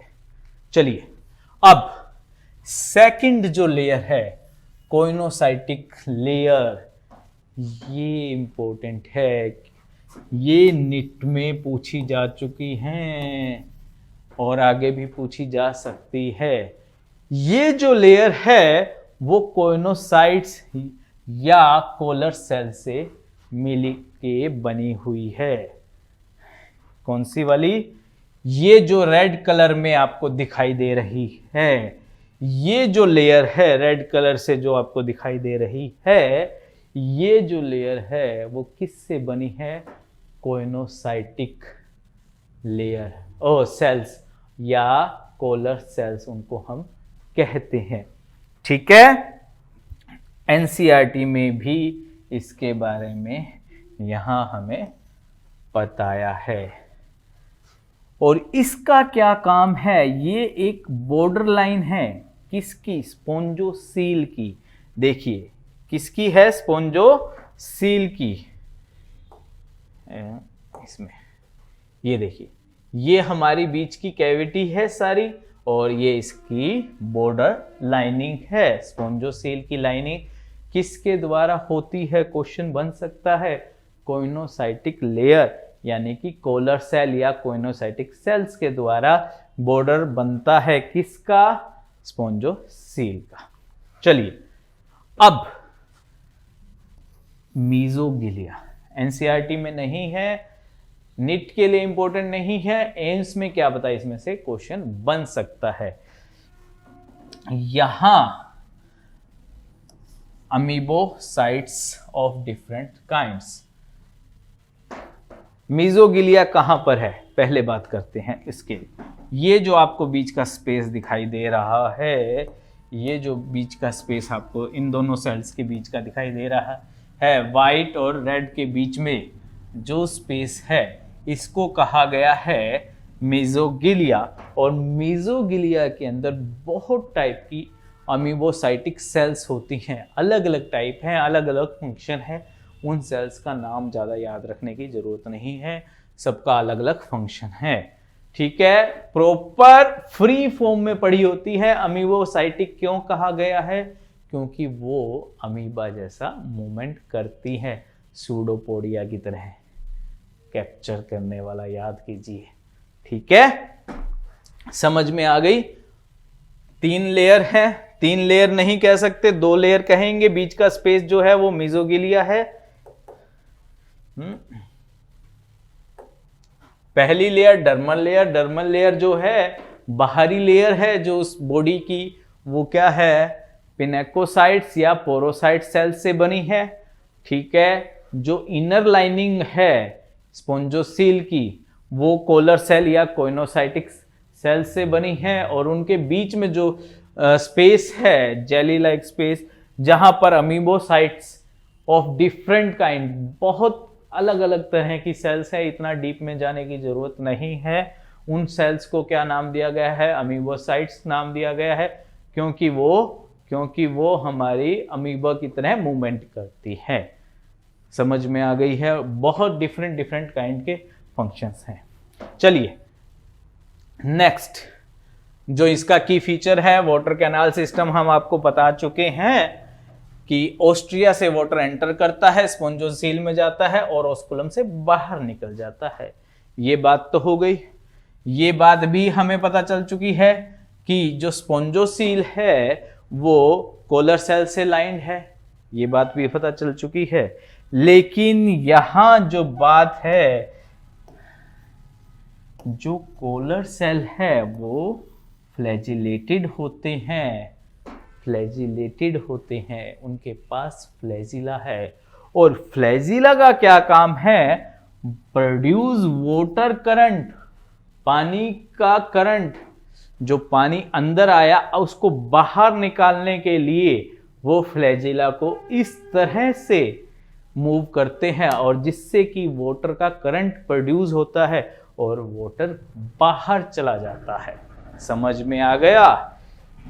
चलिए, अब सेकंड जो लेयर है, कोइनोसाइटिक लेयर, ये इंपॉर्टेंट है। ये नीट में पूछी जा चुकी हैं और आगे भी पूछी जा सकती है। ये जो लेयर है वो कोइनोसाइट्स या कोलर सेल से मिल के बनी हुई है। कौन सी वाली? ये जो रेड कलर में आपको दिखाई दे रही है, ये जो लेयर है रेड कलर से जो आपको दिखाई दे रही है, ये जो लेयर है वो किससे बनी है? कोइनोसाइटिक लेयर और सेल्स या कोलर सेल्स उनको हम कहते हैं। ठीक है? एनसीईआरटी में भी इसके बारे में यहां हमें बताया है। और इसका क्या काम है? ये एक बॉर्डर लाइन है किसकी? स्पोंजोसील की। देखिए किसकी है? स्पोंजोसील की। इसमें ये देखिए, ये हमारी बीच की कैविटी है सारी, और ये इसकी बॉर्डर लाइनिंग है। स्पोंजोसील की लाइनिंग किसके द्वारा होती है? क्वेश्चन बन सकता है। कोइनोसाइटिक लेयर यानी कि कोलर सेल या कोइनोसाइटिक सेल्स के द्वारा बॉर्डर बनता है। किसका? स्पोंजोसील का। चलिए, अब मीजोगिलिया एनसीईआरटी में नहीं है, नीट के लिए इंपॉर्टेंट नहीं है, एम्स में क्या बताया इसमें से क्वेश्चन बन सकता है। यहां अमीबोसाइट्स ऑफ डिफरेंट काइंड्स। मीजोगिलिया कहां पर है? पहले बात करते हैं इसके। ये जो आपको बीच का स्पेस दिखाई दे रहा है, ये जो बीच का स्पेस आपको इन दोनों सेल्स के बीच का दिखाई दे रहा है, वाइट और रेड के बीच में जो स्पेस है, इसको कहा गया है मीजोगिलिया। और मीजोगिलिया के अंदर बहुत टाइप की अमीबोसाइटिक सेल्स होती हैं, अलग अलग टाइप हैं, अलग अलग फंक्शन है। उन सेल्स का नाम ज़्यादा याद रखने की ज़रूरत नहीं है, सबका अलग अलग फंक्शन है। ठीक है, प्रॉपर फ्री फॉर्म में पड़ी होती है। अमीबोसाइटिक क्यों कहा गया है? क्योंकि वो अमीबा जैसा मूवमेंट करती है, सूडोपोडिया की तरह कैप्चर करने वाला, याद कीजिए। ठीक है, समझ में आ गई? 3 लेयर है, 3 लेयर नहीं कह सकते, 2 लेयर कहेंगे। बीच का स्पेस जो है वो मेसोगिलिया है। पहली layer dermal layer, dermal layer जो है बाहरी लेयर है जो उस बॉडी की, वो क्या है? पिनेकोसाइट्स या पोरोसाइट सेल से बनी है। ठीक है, जो इनर लाइनिंग है स्पोंजोसील की, वो कोलर सेल या कोइनोसाइटिक सेल से बनी है, और उनके बीच में जो स्पेस है, जेली लाइक स्पेस, जहां पर अमीबोसाइट्स ऑफ डिफरेंट काइंड, बहुत अलग अलग तरह की सेल्स है, इतना डीप में जाने की जरूरत नहीं है। उन सेल्स को क्या नाम दिया गया है? अमीबोसाइट्स नाम दिया गया है, क्योंकि वो हमारी अमीबा की तरह मूवमेंट करती है। समझ में आ गई है? बहुत डिफरेंट काइंड के फंक्शंस हैं। चलिए नेक्स्ट, जो इसका की फीचर है, वाटर कैनाल सिस्टम, हम आपको बता चुके हैं कि ऑस्ट्रिया से वाटर एंटर करता है, स्पोंजोसील में जाता है और ऑस्कुलम से बाहर निकल जाता है। ये बात तो हो गई। ये बात भी हमें पता चल चुकी है कि जो स्पोंजोसील है वो कोलर सेल से लाइंड है, ये बात भी पता चल चुकी है। लेकिन यहां जो बात है, जो कोलर सेल है वो फ्लैजिलेटेड होते हैं, फ्लैजिलेटेड होते हैं, उनके पास फ्लैजिला है। और फ्लैजिला का क्या काम है? प्रोड्यूस वाटर करंट, पानी का करंट। जो पानी अंदर आया उसको बाहर निकालने के लिए वो फ्लैजिला को इस तरह से मूव करते हैं, और जिससे कि वाटर का करंट प्रोड्यूस होता है और वाटर बाहर चला जाता है। समझ में आ गया?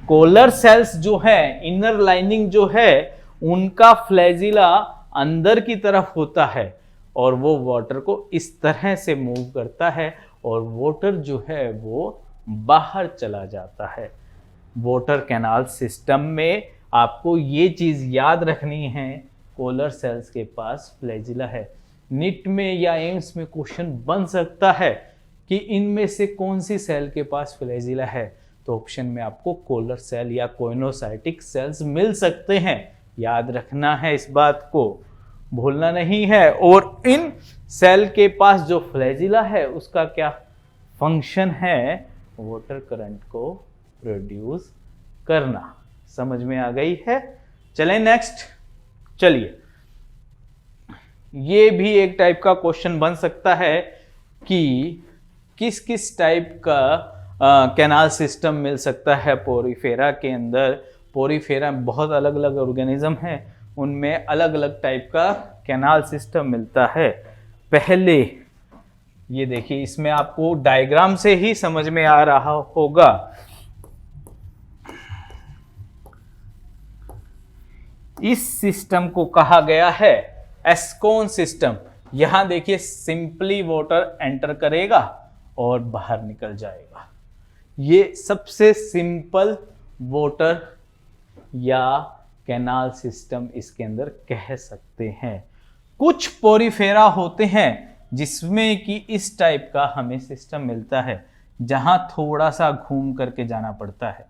कोलर सेल्स जो है, इनर लाइनिंग जो है, उनका फ्लैजिला अंदर की तरफ होता है और वो वाटर को इस तरह से मूव करता है और वाटर जो है वो बाहर चला जाता है। वाटर कैनाल सिस्टम में आपको ये चीज याद रखनी है, कोलर सेल्स के पास फ्लैजिला है। नीट में या एम्स में क्वेश्चन बन सकता है कि इनमें से कौन सी सेल के पास फ्लैजिला है, तो ऑप्शन में आपको कोलर सेल या कोइनोसाइटिक सेल्स मिल सकते हैं। याद रखना है, इस बात को भूलना नहीं है। और इन सेल के पास जो फ्लैजिला है उसका क्या फंक्शन है? वाटर करंट को प्रोड्यूस करना। समझ में आ गई है? चलें नेक्स्ट। चलिए, ये भी एक टाइप का क्वेश्चन बन सकता है कि किस किस टाइप का कैनाल सिस्टम मिल सकता है पोरीफेरा के अंदर। पोरीफेरा में बहुत अलग अलग ऑर्गेनिज्म हैं, उनमें अलग अलग टाइप का कैनाल सिस्टम मिलता है। पहले ये देखिए, इसमें आपको डायग्राम से ही समझ में आ रहा होगा। इस सिस्टम को कहा गया है एस्कोन सिस्टम। यहां देखिए, सिंपली वाटर एंटर करेगा और बाहर निकल जाएगा। ये सबसे सिंपल वाटर या कैनाल सिस्टम इसके अंदर कह सकते हैं। कुछ पोरीफेरा होते हैं जिसमें कि इस टाइप का हमें सिस्टम मिलता है, जहां थोड़ा सा घूम करके जाना पड़ता है।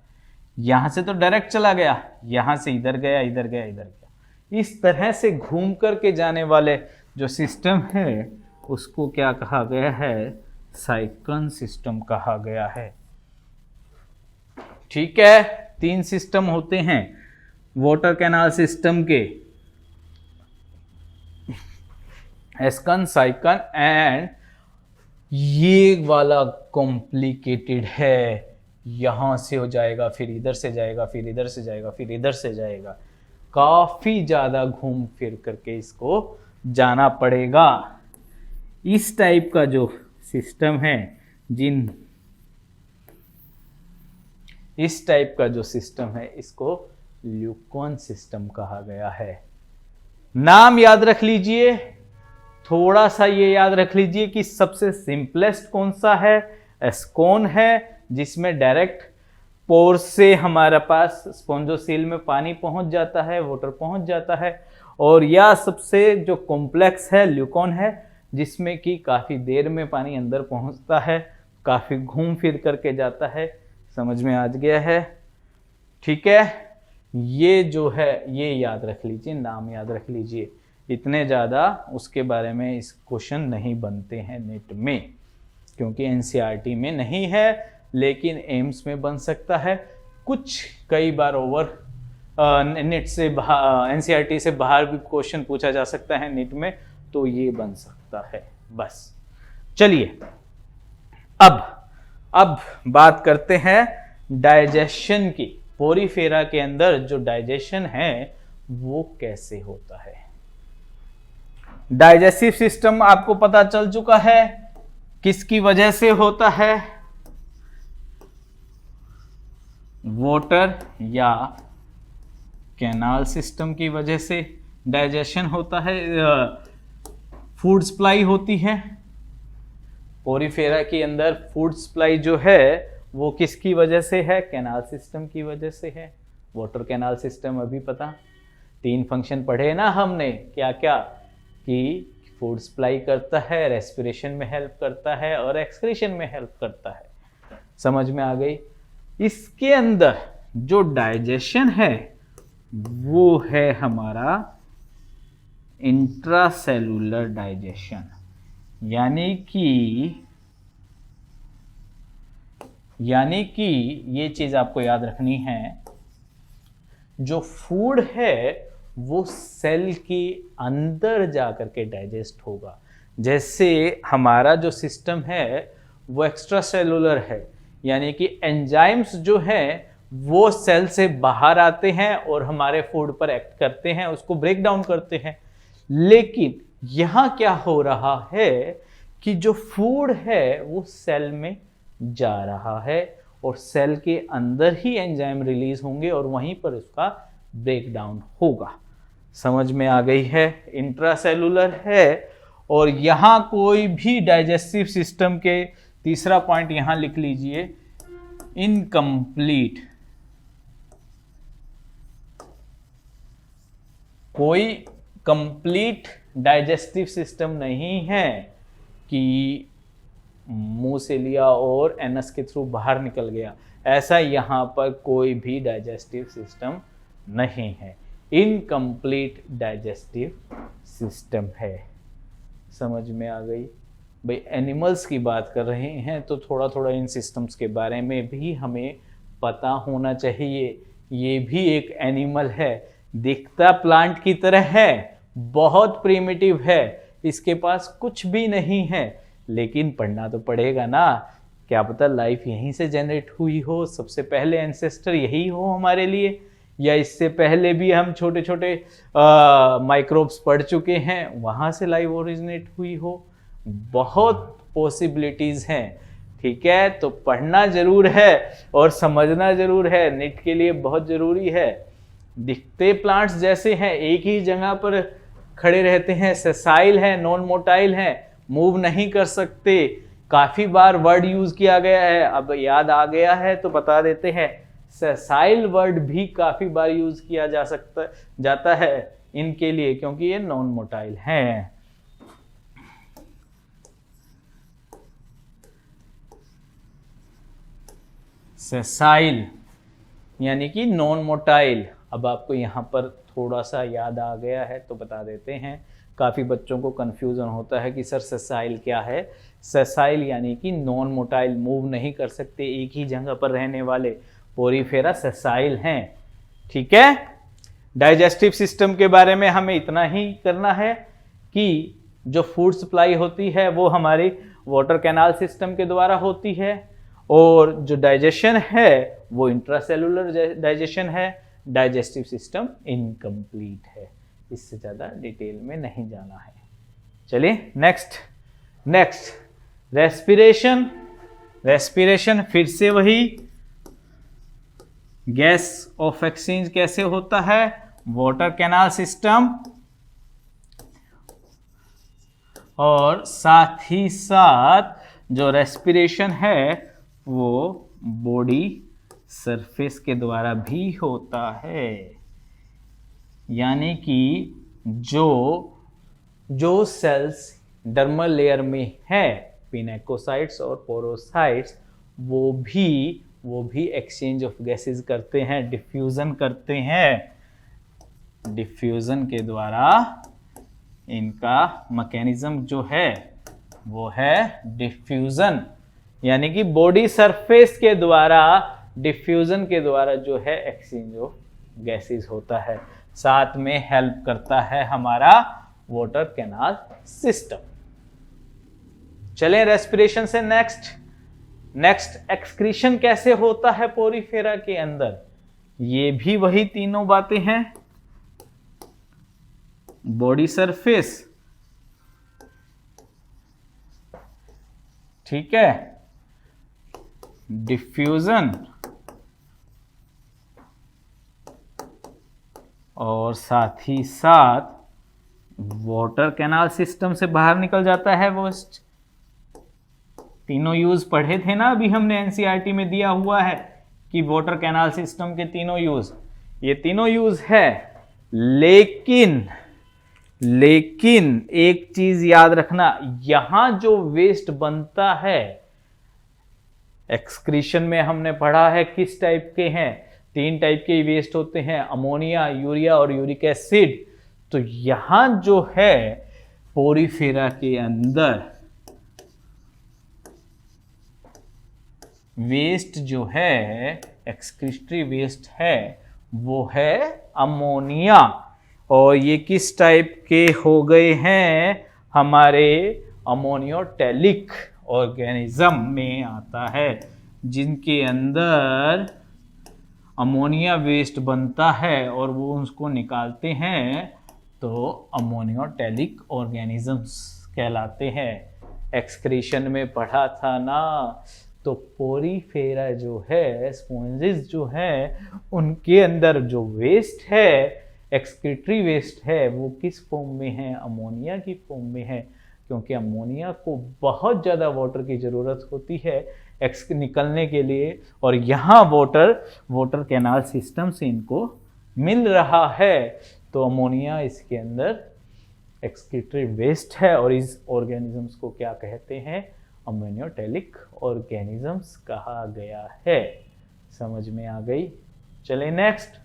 यहां से तो डायरेक्ट चला गया, यहां से इधर गया, इधर गया, इधर गया। इस तरह से घूम करके जाने वाले जो सिस्टम है उसको क्या कहा गया है? साइक्लोन सिस्टम कहा गया है। ठीक है, 3 सिस्टम होते हैं वाटर कैनाल सिस्टम के, एस्कन, साइकन एंड ये वाला कॉम्प्लिकेटेड है। यहां से हो जाएगा, फिर इधर से जाएगा, फिर इधर से जाएगा, फिर इधर से जाएगा। काफी ज्यादा घूम फिर करके इसको जाना पड़ेगा। इस टाइप का जो सिस्टम है, इस टाइप का जो सिस्टम है इसको ल्यूकोन सिस्टम कहा गया है। नाम याद रख लीजिए, थोड़ा सा ये याद रख लीजिए कि सबसे सिंपलेस्ट कौन सा है, एस्कोन है, जिसमें डायरेक्ट पोर से हमारे पास स्पॉन्जोसील में पानी पहुंच जाता है, वाटर पहुंच जाता है। और या सबसे जो कॉम्प्लेक्स है ल्यूकॉन है, जिसमें कि काफ़ी देर में पानी अंदर पहुंचता है, काफ़ी घूम फिर करके जाता है। समझ में आ गया है? ठीक है, ये जो है ये याद रख लीजिए, नाम याद रख लीजिए। इतने ज़्यादा उसके बारे में इस क्वेश्चन नहीं बनते हैं नेट में, क्योंकि एनसीईआरटी में नहीं है, लेकिन एम्स में बन सकता है। कुछ कई बार ओवर नेट से एनसीईआरटी से बाहर भी क्वेश्चन पूछा जा सकता है नेट में, तो ये बन सकता है। बस चलिए अब बात करते हैं डाइजेशन की। पोरीफेरा के अंदर जो डाइजेशन है वो कैसे होता है। डाइजेस्टिव सिस्टम आपको पता चल चुका है किसकी वजह से होता है, वाटर या कैनाल सिस्टम की वजह से डाइजेशन होता है, फूड सप्लाई होती है। पोरीफेरा के अंदर फूड सप्लाई जो है वो किसकी वजह से है, कैनाल सिस्टम की वजह से है। वाटर कैनाल सिस्टम अभी पता, 3 फंक्शन पढ़े ना हमने, क्या क्या, कि फूड सप्लाई करता है, रेस्पिरेशन में हेल्प करता है और एक्सक्रीशन में हेल्प करता है। समझ में आ गई? इसके अंदर जो डाइजेशन है वो है हमारा इंट्रासेलुलर डाइजेशन, यानी कि ये चीज आपको याद रखनी है, जो फूड है वो सेल के अंदर जाकर के डाइजेस्ट होगा। जैसे हमारा जो सिस्टम है वो एक्स्ट्रा सेलुलर है, यानी कि एंजाइम्स जो है वो सेल से बाहर आते हैं और हमारे फूड पर एक्ट करते हैं, उसको ब्रेक डाउन करते हैं। लेकिन यहाँ क्या हो रहा है कि जो फूड है वो सेल में जा रहा है और सेल के अंदर ही एंजाइम रिलीज होंगे और वहीं पर उसका ब्रेक डाउन होगा। समझ में आ गई है? इंट्रासेलुलर है। और यहां कोई भी डाइजेस्टिव सिस्टम के तीसरा पॉइंट यहां लिख लीजिए, इनकम्प्लीट। कोई कंप्लीट डाइजेस्टिव सिस्टम नहीं है कि मुंह से लिया और एनस के थ्रू बाहर निकल गया, ऐसा यहां पर कोई भी डाइजेस्टिव सिस्टम नहीं है। इनकम्प्लीट डाइजेस्टिव सिस्टम है। समझ में आ गई? भाई एनिमल्स की बात कर रहे हैं तो थोड़ा थोड़ा इन सिस्टम्स के बारे में भी हमें पता होना चाहिए। ये भी एक एनिमल है, दिखता प्लांट की तरह है, बहुत प्रिमिटिव है, इसके पास कुछ भी नहीं है, लेकिन पढ़ना तो पड़ेगा ना। क्या पता लाइफ यहीं से जनरेट हुई हो, सबसे पहले एंसेस्टर यही हो हमारे लिए, या इससे पहले भी हम छोटे छोटे माइक्रोब्स पढ़ चुके हैं, वहाँ से लाइफ ओरिजिनेट हुई हो। बहुत पॉसिबिलिटीज़ हैं। ठीक है, तो पढ़ना जरूर है और समझना जरूर है, नेट के लिए बहुत ज़रूरी है। दिखते प्लांट्स जैसे हैं, एक ही जगह पर खड़े रहते हैं, सेसाइल हैं, नॉन मोटाइल हैं, मूव नहीं कर सकते। काफ़ी बार वर्ड यूज़ किया गया है, अब याद आ गया है तो बता देते हैं। सेसाइल वर्ड भी काफ़ी बार यूज़ किया जाता है इनके लिए, क्योंकि ये नॉन मोटाइल हैं। सेसाइल यानी कि नॉन मोटाइल। अब आपको यहाँ पर थोड़ा सा याद आ गया है तो बता देते हैं। काफ़ी बच्चों को कन्फ्यूज़न होता है कि सर सेसाइल क्या है। सेसाइल यानी कि नॉन मोटाइल, मूव नहीं कर सकते, एक ही जगह पर रहने वाले पोरीफेरा सेसाइल हैं। ठीक है, डाइजेस्टिव सिस्टम के बारे में हमें इतना ही करना है कि जो फूड सप्लाई होती है वो हमारी वाटर कैनाल सिस्टम के द्वारा होती है, और जो डाइजेशन है वो इंट्रासेलुलर डाइजेशन है। डाइजेस्टिव सिस्टम इनकम्प्लीट है, इससे ज़्यादा डिटेल में नहीं जाना है। चलिए नेक्स्ट रेस्पिरेशन फिर से वही गैस ऑफ एक्सचेंज कैसे होता है, वाटर कैनाल सिस्टम और साथ ही साथ जो रेस्पिरेशन है वो बॉडी सरफेस के द्वारा भी होता है। यानी कि जो सेल्स डर्मल लेयर में है, पिनेकोसाइट्स और पोरोसाइट्स, वो भी एक्सचेंज ऑफ गैसेस करते हैं, डिफ्यूजन करते हैं। डिफ्यूजन के द्वारा इनका मैकेनिज्म जो है वो है डिफ्यूजन, यानी कि बॉडी सरफेस के द्वारा डिफ्यूजन के द्वारा जो है एक्सचेंज ऑफ गैसेस होता है। साथ में हेल्प करता है हमारा वाटर कैनाल सिस्टम। चलें रेस्पिरेशन से नेक्स्ट एक्सक्रीशन कैसे होता है पोरीफेरा के अंदर। ये भी वही तीनों बातें हैं, बॉडी सरफेस, ठीक है, डिफ्यूजन और साथ ही साथ वाटर कैनाल सिस्टम से बाहर निकल जाता है वेस्ट। तीनों यूज पढ़े थे ना अभी हमने, एनसीईआरटी में दिया हुआ है कि वाटर कैनाल सिस्टम के तीनों यूज, ये तीनों यूज है। लेकिन एक चीज याद रखना, यहां जो वेस्ट बनता है एक्सक्रीशन में हमने पढ़ा है किस टाइप के हैं, 3 टाइप के वेस्ट होते हैं, अमोनिया, यूरिया और यूरिक एसिड। तो यहां जो है पोरीफेरा के अंदर वेस्ट जो है, एक्सक्रीटरी वेस्ट है, वो है अमोनिया। और ये किस टाइप के हो गए हैं, हमारे अमोनियोटेलिक ऑर्गेनिज्म में आता है, जिनके अंदर अमोनिया वेस्ट बनता है और वो उसको निकालते हैं तो अमोनियोटेलिक ऑर्गेनिजम्स कहलाते हैं। एक्सक्रीशन में पढ़ा था ना, तो पोरीफेरा जो है, स्पॉन्जेस जो है, उनके अंदर जो वेस्ट है, एक्सक्रीटरी वेस्ट है, वो किस फॉर्म में है, अमोनिया की फॉर्म में है। क्योंकि अमोनिया को बहुत ज़्यादा वाटर की ज़रूरत होती है निकलने के लिए, और यहाँ वाटर कैनाल सिस्टम से इनको मिल रहा है, तो अमोनिया इसके अंदर एक्सक्रीटरी वेस्ट है। और इस ऑर्गेनिजम्स को क्या कहते हैं, अमोनियोटेलिक ऑर्गेनिजम्स कहा गया है। समझ में आ गई। चले नेक्स्ट,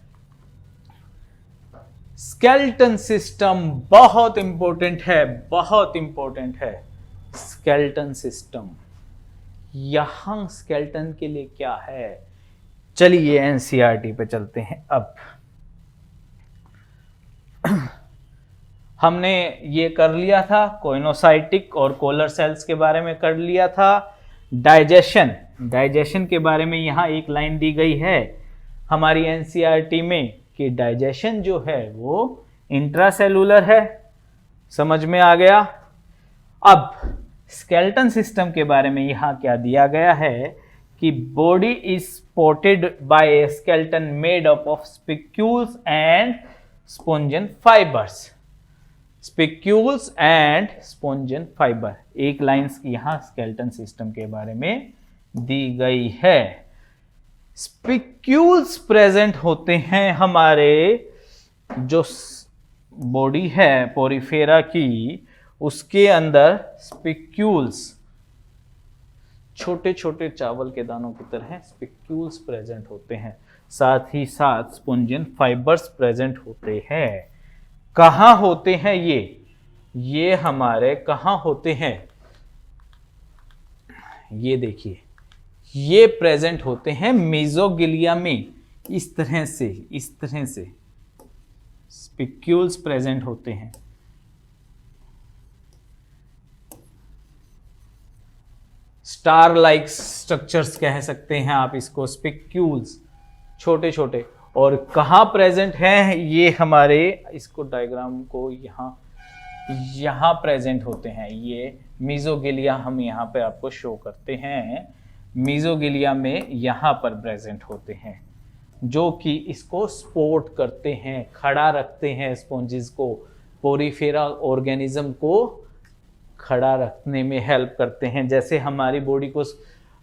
स्केलेटन सिस्टम बहुत इंपॉर्टेंट है, स्केलेटन सिस्टम। यहां स्केलेटन के लिए क्या है, चलिए एनसीईआरटी पे चलते हैं। अब हमने ये कर लिया था, कोइनोसाइटिक और कोलर सेल्स के बारे में कर लिया था। डाइजेशन के बारे में यहाँ एक लाइन दी गई है हमारी एनसीईआरटी में कि डाइजेशन जो है वो इंट्रासेलुलर है। समझ में आ गया। अब स्केलेटन सिस्टम के बारे में यहाँ क्या दिया गया है कि body is supported by a skeleton made up of spicules and spongin fibres. Spicules and spongin fibre, एक लाइन यहाँ स्केलेटन सिस्टम के बारे में दी गई है। स्पिक्यूल्स प्रेजेंट होते हैं हमारे जो बॉडी है पोरीफेरा की, उसके अंदर स्पिक्यूल्स, छोटे छोटे चावल के दानों की तरह स्पिक्यूल्स प्रेजेंट होते हैं। साथ ही साथ स्पोंजियन फाइबर्स प्रेजेंट होते हैं। कहाँ होते हैं ये हमारे कहाँ होते हैं, ये देखिए, ये प्रेजेंट होते हैं मेसोगिलिया में। इस तरह से स्पिक्यूल्स प्रेजेंट होते हैं। स्टार लाइक स्ट्रक्चर्स कह सकते हैं आप इसको, स्पिक्यूल्स छोटे छोटे। और कहाँ प्रेजेंट हैं ये हमारे, इसको डायग्राम को यहाँ प्रेजेंट होते हैं। ये मेसोगिलिया हम यहाँ पे आपको शो करते हैं। मेसोगिलिया में यहाँ पर प्रेजेंट होते हैं, जो कि इसको सपोर्ट करते हैं, खड़ा रखते हैं स्पॉन्जेस को, पोरीफेरा ऑर्गेनिज्म को खड़ा रखने में हेल्प करते हैं। जैसे हमारी बॉडी को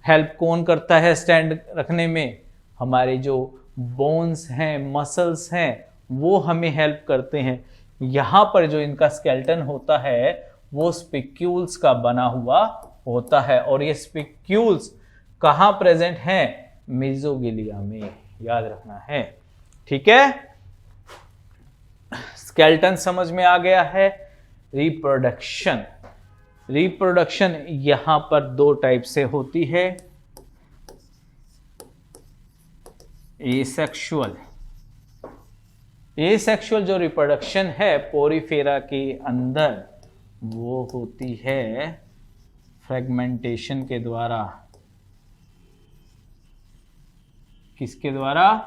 हेल्प कौन करता है स्टैंड रखने में? हमारे जो बोन्स हैं, मसल्स हैं, वो हमें हेल्प करते हैं। यहाँ पर जो इनका स्केलेटन होता है वो स्पिक्यूल्स का बना हुआ होता है, और ये स्पिक्यूल्स कहाँ प्रेजेंट हैं? मेसोगिलिया में, याद रखना है। ठीक है, स्केलेटन समझ में आ गया है। रिप्रोडक्शन, रिप्रोडक्शन यहां पर दो टाइप से होती है, एसेक्सुअल। एसेक्सुअल जो रिप्रोडक्शन है पोरीफेरा के अंदर, वो होती है फ्रेगमेंटेशन के द्वारा। किसके द्वारा?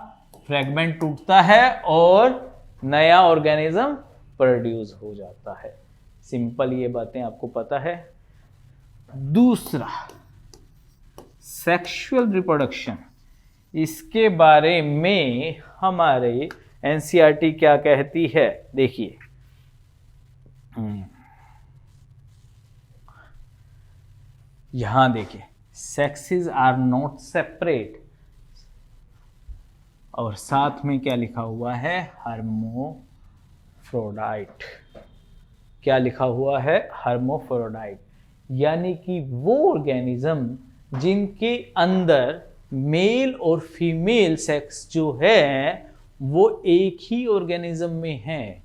फ्रेगमेंट टूटता है और नया ऑर्गेनिज्म प्रोड्यूस हो जाता है। सिंपल, ये बातें आपको पता है। दूसरा, सेक्सुअल रिप्रोडक्शन, इसके बारे में हमारे एनसीईआरटी क्या कहती है? देखिए, यहां देखिए, सेक्सेस आर नॉट सेपरेट, और साथ में क्या लिखा हुआ है? हर्मोफ्रोडाइट। क्या लिखा हुआ है? हर्मोफ्रोडाइट, यानी कि वो ऑर्गेनिज्म जिनके अंदर मेल और फीमेल सेक्स जो है वो एक ही ऑर्गेनिज्म में है,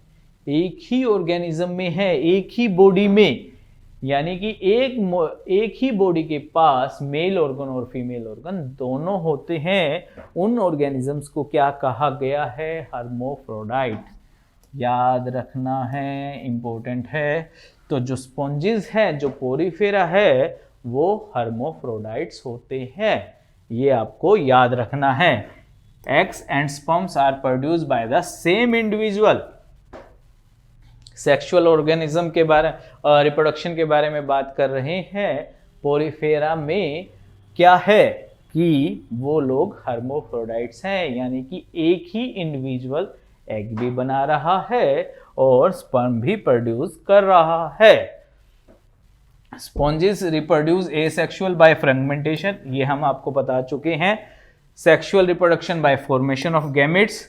एक ही ऑर्गेनिज्म में है, एक ही बॉडी में। यानी कि एक ही बॉडी के पास मेल ऑर्गन और फीमेल ऑर्गन दोनों होते हैं। उन ऑर्गेनिजम्स को क्या कहा गया है? हर्मोफ्रोडाइट। याद रखना है, इंपॉर्टेंट है। तो जो स्पॉन्जेस है, जो पोरीफेरा है, वो हर्मोफ्रोडाइट्स होते हैं। ये आपको याद रखना है। Eggs and sperms are produced by the same individual. Sexual organism के बारे, रिप्रोडक्शन के बारे में बात कर रहे हैं। पोरीफेरा में क्या है कि वो लोग हर्मोफ्रोडाइट्स हैं, यानी कि एक ही इंडिविजुअल एग भी बना रहा है और स्पर्म भी प्रोड्यूस कर रहा है। Sponges reproduce asexual by fragmentation, ये हम आपको बता चुके हैं। Sexual reproduction by formation of gametes.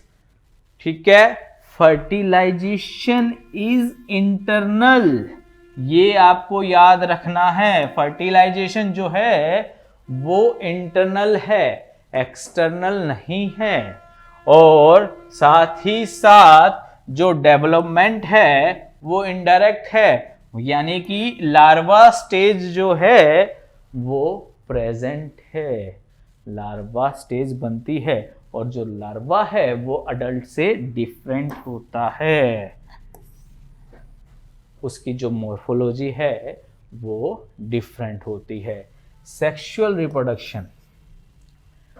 ठीक है, फर्टिलाइजेशन इज इंटरनल, ये आपको याद रखना है। फर्टिलाइजेशन जो है वो इंटरनल है, एक्सटर्नल नहीं है। और साथ ही साथ जो डेवलपमेंट है वो इनडायरेक्ट है, यानी कि लार्वा स्टेज जो है वो प्रेजेंट है। लार्वा स्टेज बनती है, और जो लार्वा है वो अडल्ट से डिफरेंट होता है। उसकी जो मॉर्फोलॉजी है वो डिफरेंट होती है। सेक्सुअल रिप्रोडक्शन,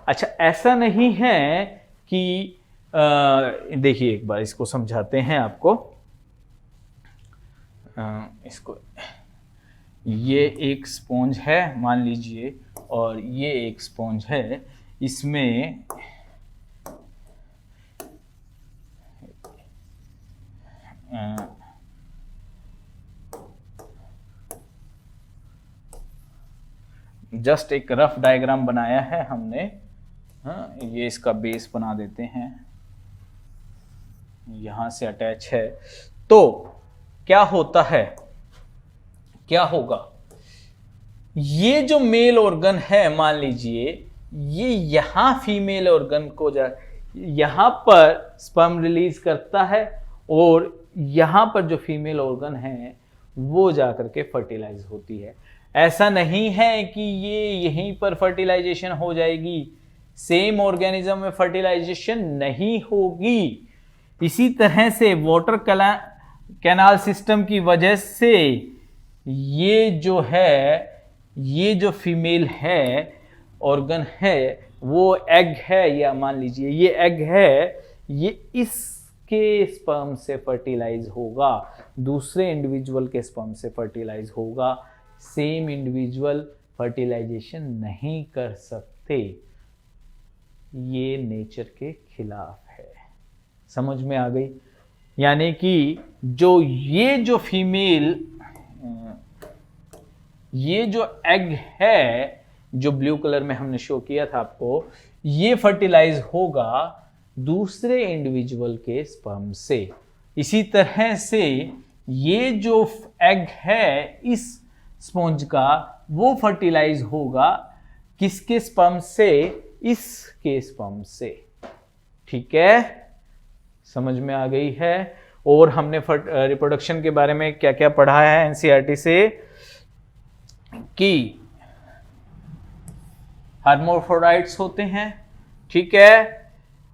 अच्छा ऐसा नहीं है कि देखिए एक बार इसको समझाते हैं आपको। इसको, ये एक स्पॉन्ज है मान लीजिए, और ये एक स्पॉन्ज है। इसमें जस्ट एक रफ डायग्राम बनाया है हमने। हाँ, ये इसका बेस बना देते हैं, यहां से अटैच है। तो क्या होता है, क्या होगा? ये जो मेल ऑर्गन है मान लीजिए, ये यहां फीमेल ऑर्गन को यहां पर स्पर्म रिलीज करता है, और यहां पर जो फीमेल ऑर्गन है वो जाकर के फर्टिलाइज होती है। ऐसा नहीं है कि ये यहीं पर फर्टिलाइजेशन हो जाएगी, सेम ऑर्गेनिज्म में फर्टिलाइजेशन नहीं होगी। इसी तरह से वाटर कैनाल सिस्टम की वजह से ये जो है, ये जो फीमेल है ऑर्गन है वो एग है, या मान लीजिए ये एग है, ये इसके स्पर्म से फर्टिलाइज होगा, दूसरे इंडिविजुअल के स्पर्म से फर्टिलाइज होगा। सेम इंडिविजुअल फर्टिलाइजेशन नहीं कर सकते, ये नेचर के खिलाफ है। समझ में आ गई? यानी कि जो ये जो फीमेल ये जो एग है, जो ब्लू कलर में हमने शो किया था आपको, ये फर्टिलाइज होगा दूसरे इंडिविजुअल के स्पर्म से। इसी तरह से ये जो एग है इस स्पॉन्ज का, वो फर्टिलाइज होगा किसके स्पर्म से? इसके स्पर्म से। ठीक है, समझ में आ गई है। और हमने रिप्रोडक्शन के बारे में क्या क्या पढ़ा है एनसीईआरटी से, कि हर्माफ्रोडाइट्स होते हैं, ठीक है,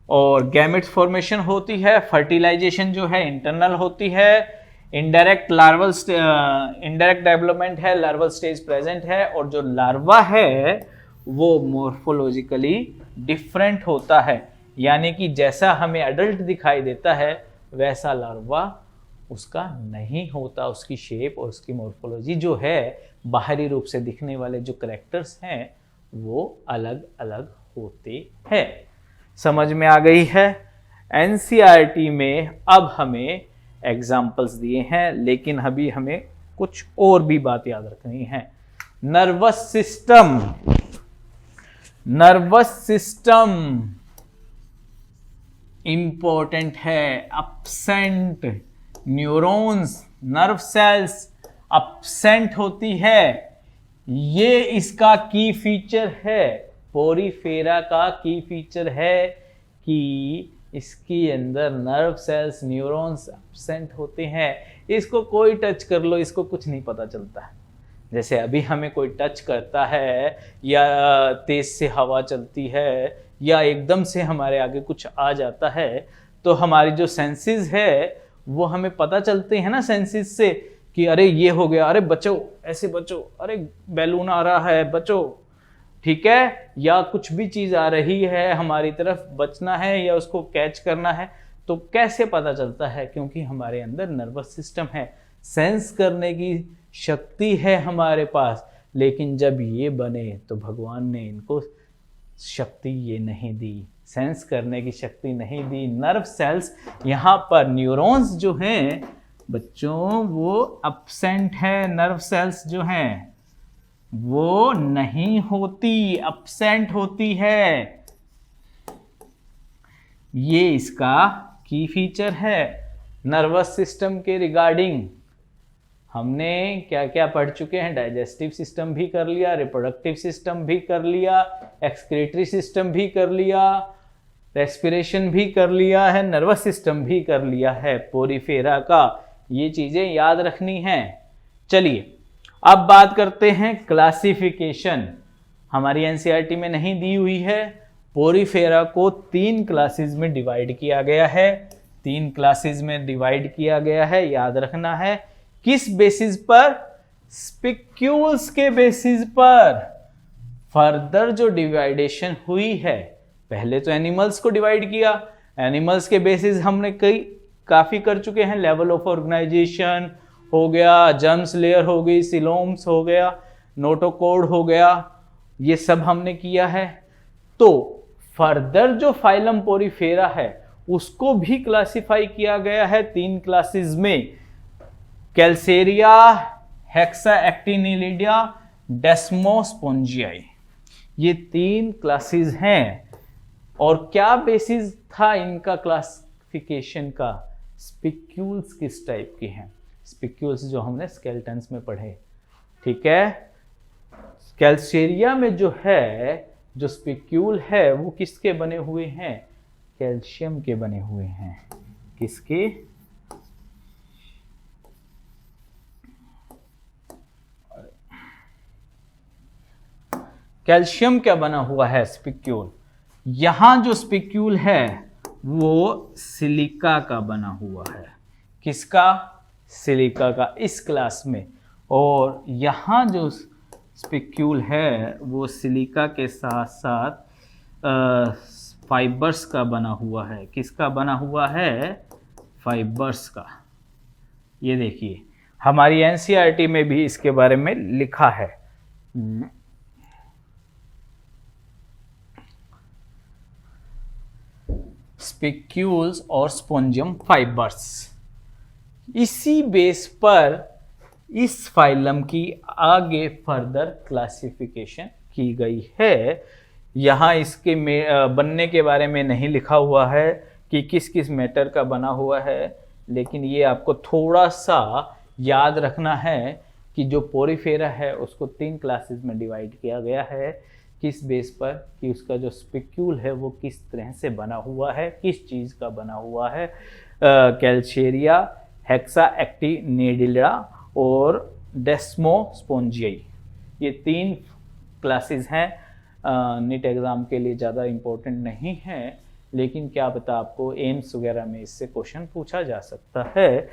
और गैमेट्स फॉर्मेशन होती है, फर्टिलाइजेशन जो है इंटरनल होती है, इनडायरेक्ट डेवलपमेंट है, लार्वल स्टेज प्रेजेंट है, और जो लार्वा है वो मॉर्फोलॉजिकली डिफरेंट होता है, यानी कि जैसा हमें एडल्ट दिखाई देता है वैसा लार्वा उसका नहीं होता। उसकी शेप और उसकी मॉर्फोलॉजी जो है, बाहरी रूप से दिखने वाले जो कैरेक्टर्स हैं वो अलग अलग होते हैं। समझ में आ गई है। एनसीईआरटी में अब हमें एग्जाम्पल्स दिए हैं, लेकिन अभी हमें कुछ और भी बात याद रखनी है। नर्वस सिस्टम इंपॉर्टेंट है। Absent neurons, nerve cells absent होती है, ये इसका की फीचर है। पोरीफेरा का की फीचर है कि इसके अंदर नर्व सेल्स, न्यूरॉन्स अपसेंट होते हैं। इसको कोई टच कर लो, इसको कुछ नहीं पता चलता है। जैसे अभी हमें कोई टच करता है, या तेज से हवा चलती है, या एकदम से हमारे आगे कुछ आ जाता है, तो हमारी जो सेंसेस है वो हमें पता चलते हैं ना सेंसेस से, कि अरे ये हो गया, अरे बचो, ऐसे बचो, अरे बैलून आ रहा है, बचो, ठीक है, या कुछ भी चीज आ रही है हमारी तरफ, बचना है या उसको कैच करना है। तो कैसे पता चलता है? क्योंकि हमारे अंदर नर्वस सिस्टम है, सेंस करने की शक्ति है हमारे पास। लेकिन जब ये बने तो भगवान ने इनको शक्ति ये नहीं दी, सेंस करने की शक्ति नहीं दी। नर्व सेल्स, यहाँ पर न्यूरॉन्स जो हैं बच्चों वो अपसेंट है, नर्व सेल्स जो हैं वो नहीं होती, अपसेंट होती है। ये इसका की फीचर है। नर्वस सिस्टम के रिगार्डिंग हमने क्या क्या पढ़ चुके हैं? डाइजेस्टिव सिस्टम भी कर लिया, रिप्रोडक्टिव सिस्टम भी कर लिया, एक्सक्रीटरी सिस्टम भी कर लिया, रेस्पिरेशन भी कर लिया है, नर्वस सिस्टम भी कर लिया है पोरीफेरा का। ये चीजें याद रखनी हैं। चलिए अब बात करते हैं क्लासिफिकेशन। हमारी एनसीईआरटी में नहीं दी हुई है। पोरीफेरा को 3 क्लासेस में डिवाइड किया गया है। 3 क्लासेस में डिवाइड किया गया है, याद रखना है। किस बेसिस पर? स्पिक्यूल्स के बेसिस पर। फर्दर जो डिवाइडेशन हुई है, पहले तो एनिमल्स को डिवाइड किया, एनिमल्स के बेसिस हमने काफी कर चुके हैं। लेवल ऑफ ऑर्गेनाइजेशन हो गया, जर्म्स लेयर हो गई, सिलोम्स हो गया, नोटोकोड हो गया, ये सब हमने किया है। तो फर्दर जो फाइलम पोरीफेरा है उसको भी क्लासिफाई किया गया है 3 क्लासेस में। कैल्सेरिया, हेक्साएक्टिनिलिडिया, डेस्मोस्पोंजियाई, ये 3 क्लासेस हैं। और क्या बेसिस था इनका क्लासिफिकेशन का? स्पिक्यूल्स किस टाइप के हैं? स्पिक्यूल्स जो हमने स्केलेटन्स में पढ़े, ठीक है। कैल्सेरिया में जो है, जो स्पिक्यूल है वो किसके बने हुए हैं? कैल्शियम के बने हुए हैं। किसके? कैल्शियम क्या बना हुआ है? स्पिक्यूल। यहां जो स्पिक्यूल है वो सिलिका का बना हुआ है। किसका? सिलिका का, इस क्लास में। और यहां जो स्पिक्यूल है वो सिलिका के साथ साथ फाइबर्स का बना हुआ है। किसका बना हुआ है? फाइबर्स का। ये देखिए हमारी एनसीईआरटी में भी इसके बारे में लिखा है। स्पिक्यूल्स और स्पोंजियम फाइबर्स। इसी बेस पर इस फाइलम की आगे फर्दर क्लासिफिकेशन की गई है। यहाँ इसके बनने के बारे में नहीं लिखा हुआ है कि किस किस मैटर का बना हुआ है, लेकिन ये आपको थोड़ा सा याद रखना है कि जो पोरीफेरा है उसको 3 क्लासेस में डिवाइड किया गया है। किस बेस पर कि उसका जो स्पिक्यूल है वो किस तरह से बना हुआ है, किस चीज़ का बना हुआ है। कैल्शेरिया, हेक्सा एक्टिनेडिला और डेस्मोस्पोंजियाई, ये 3 क्लासेस हैं। नीट एग्ज़ाम के लिए ज़्यादा इम्पोर्टेंट नहीं है, लेकिन क्या पता आपको एम्स वगैरह में इससे क्वेश्चन पूछा जा सकता है।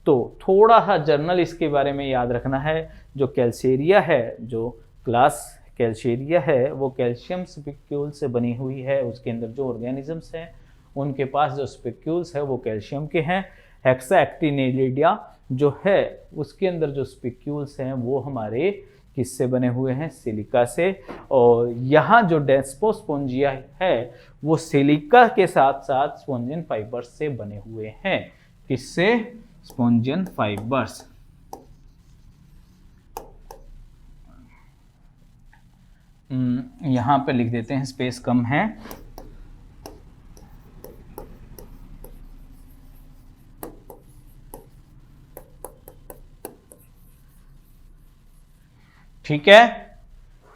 तो थोड़ा सा जर्नल इसके बारे में याद रखना है। जो कैल्शेरिया है, जो क्लास कैल्शेरिया है, वो कैल्शियम स्पिक्यूल से बनी हुई है। उसके अंदर जो ऑर्गेनिजम्स हैं उनके पास जो स्पिक्यूल्स है वो कैल्शियम के हैं। हेक्सा एक्टिनेलिडिया जो है उसके अंदर जो स्पिक्यूल्स हैं वो हमारे किससे बने हुए हैं, सिलिका से। और यहाँ जो डेस्मोस्पोंजिया है वो सिलिका के साथ साथ स्पोंजियन फाइबर्स से बने हुए हैं। किससे? स्पोंजियन फाइबर्स। यहाँ पे लिख देते हैं, स्पेस कम है। ठीक है,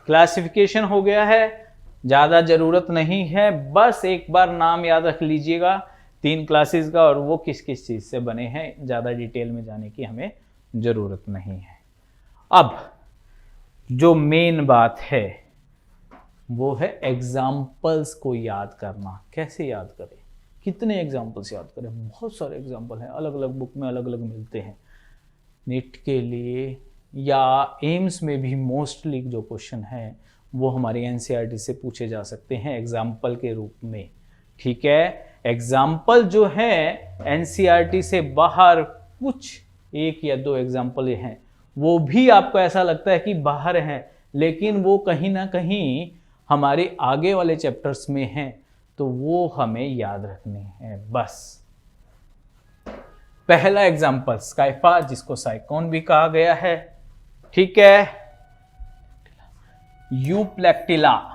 क्लासिफिकेशन हो गया है, ज़्यादा ज़रूरत नहीं है, बस एक बार नाम याद रख लीजिएगा 3 क्लासेस का और वो किस किस चीज़ से बने हैं। ज़्यादा डिटेल में जाने की हमें ज़रूरत नहीं है। अब जो मेन बात है वो है एग्जाम्पल्स को याद करना। कैसे याद करें, कितने एग्जाम्पल्स याद करें? बहुत सारे एग्जाम्पल हैं, अलग अलग बुक में अलग अलग मिलते हैं। नीट के लिए या एम्स में भी मोस्टली जो क्वेश्चन हैं वो हमारी एनसीईआरटी से पूछे जा सकते हैं एग्जाम्पल के रूप में। ठीक है, एग्जाम्पल जो है एनसीईआरटी से बाहर कुछ 1 या 2 एग्जाम्पल हैं, वो भी आपको ऐसा लगता है कि बाहर हैं, लेकिन वो कहीं ना कहीं हमारे आगे वाले चैप्टर्स में हैं, तो वो हमें याद रखने हैं बस। पहला एग्जाम्पल स्काइफा, जिसको साइकोन भी कहा गया है। ठीक है, यूप्लेक्टिला,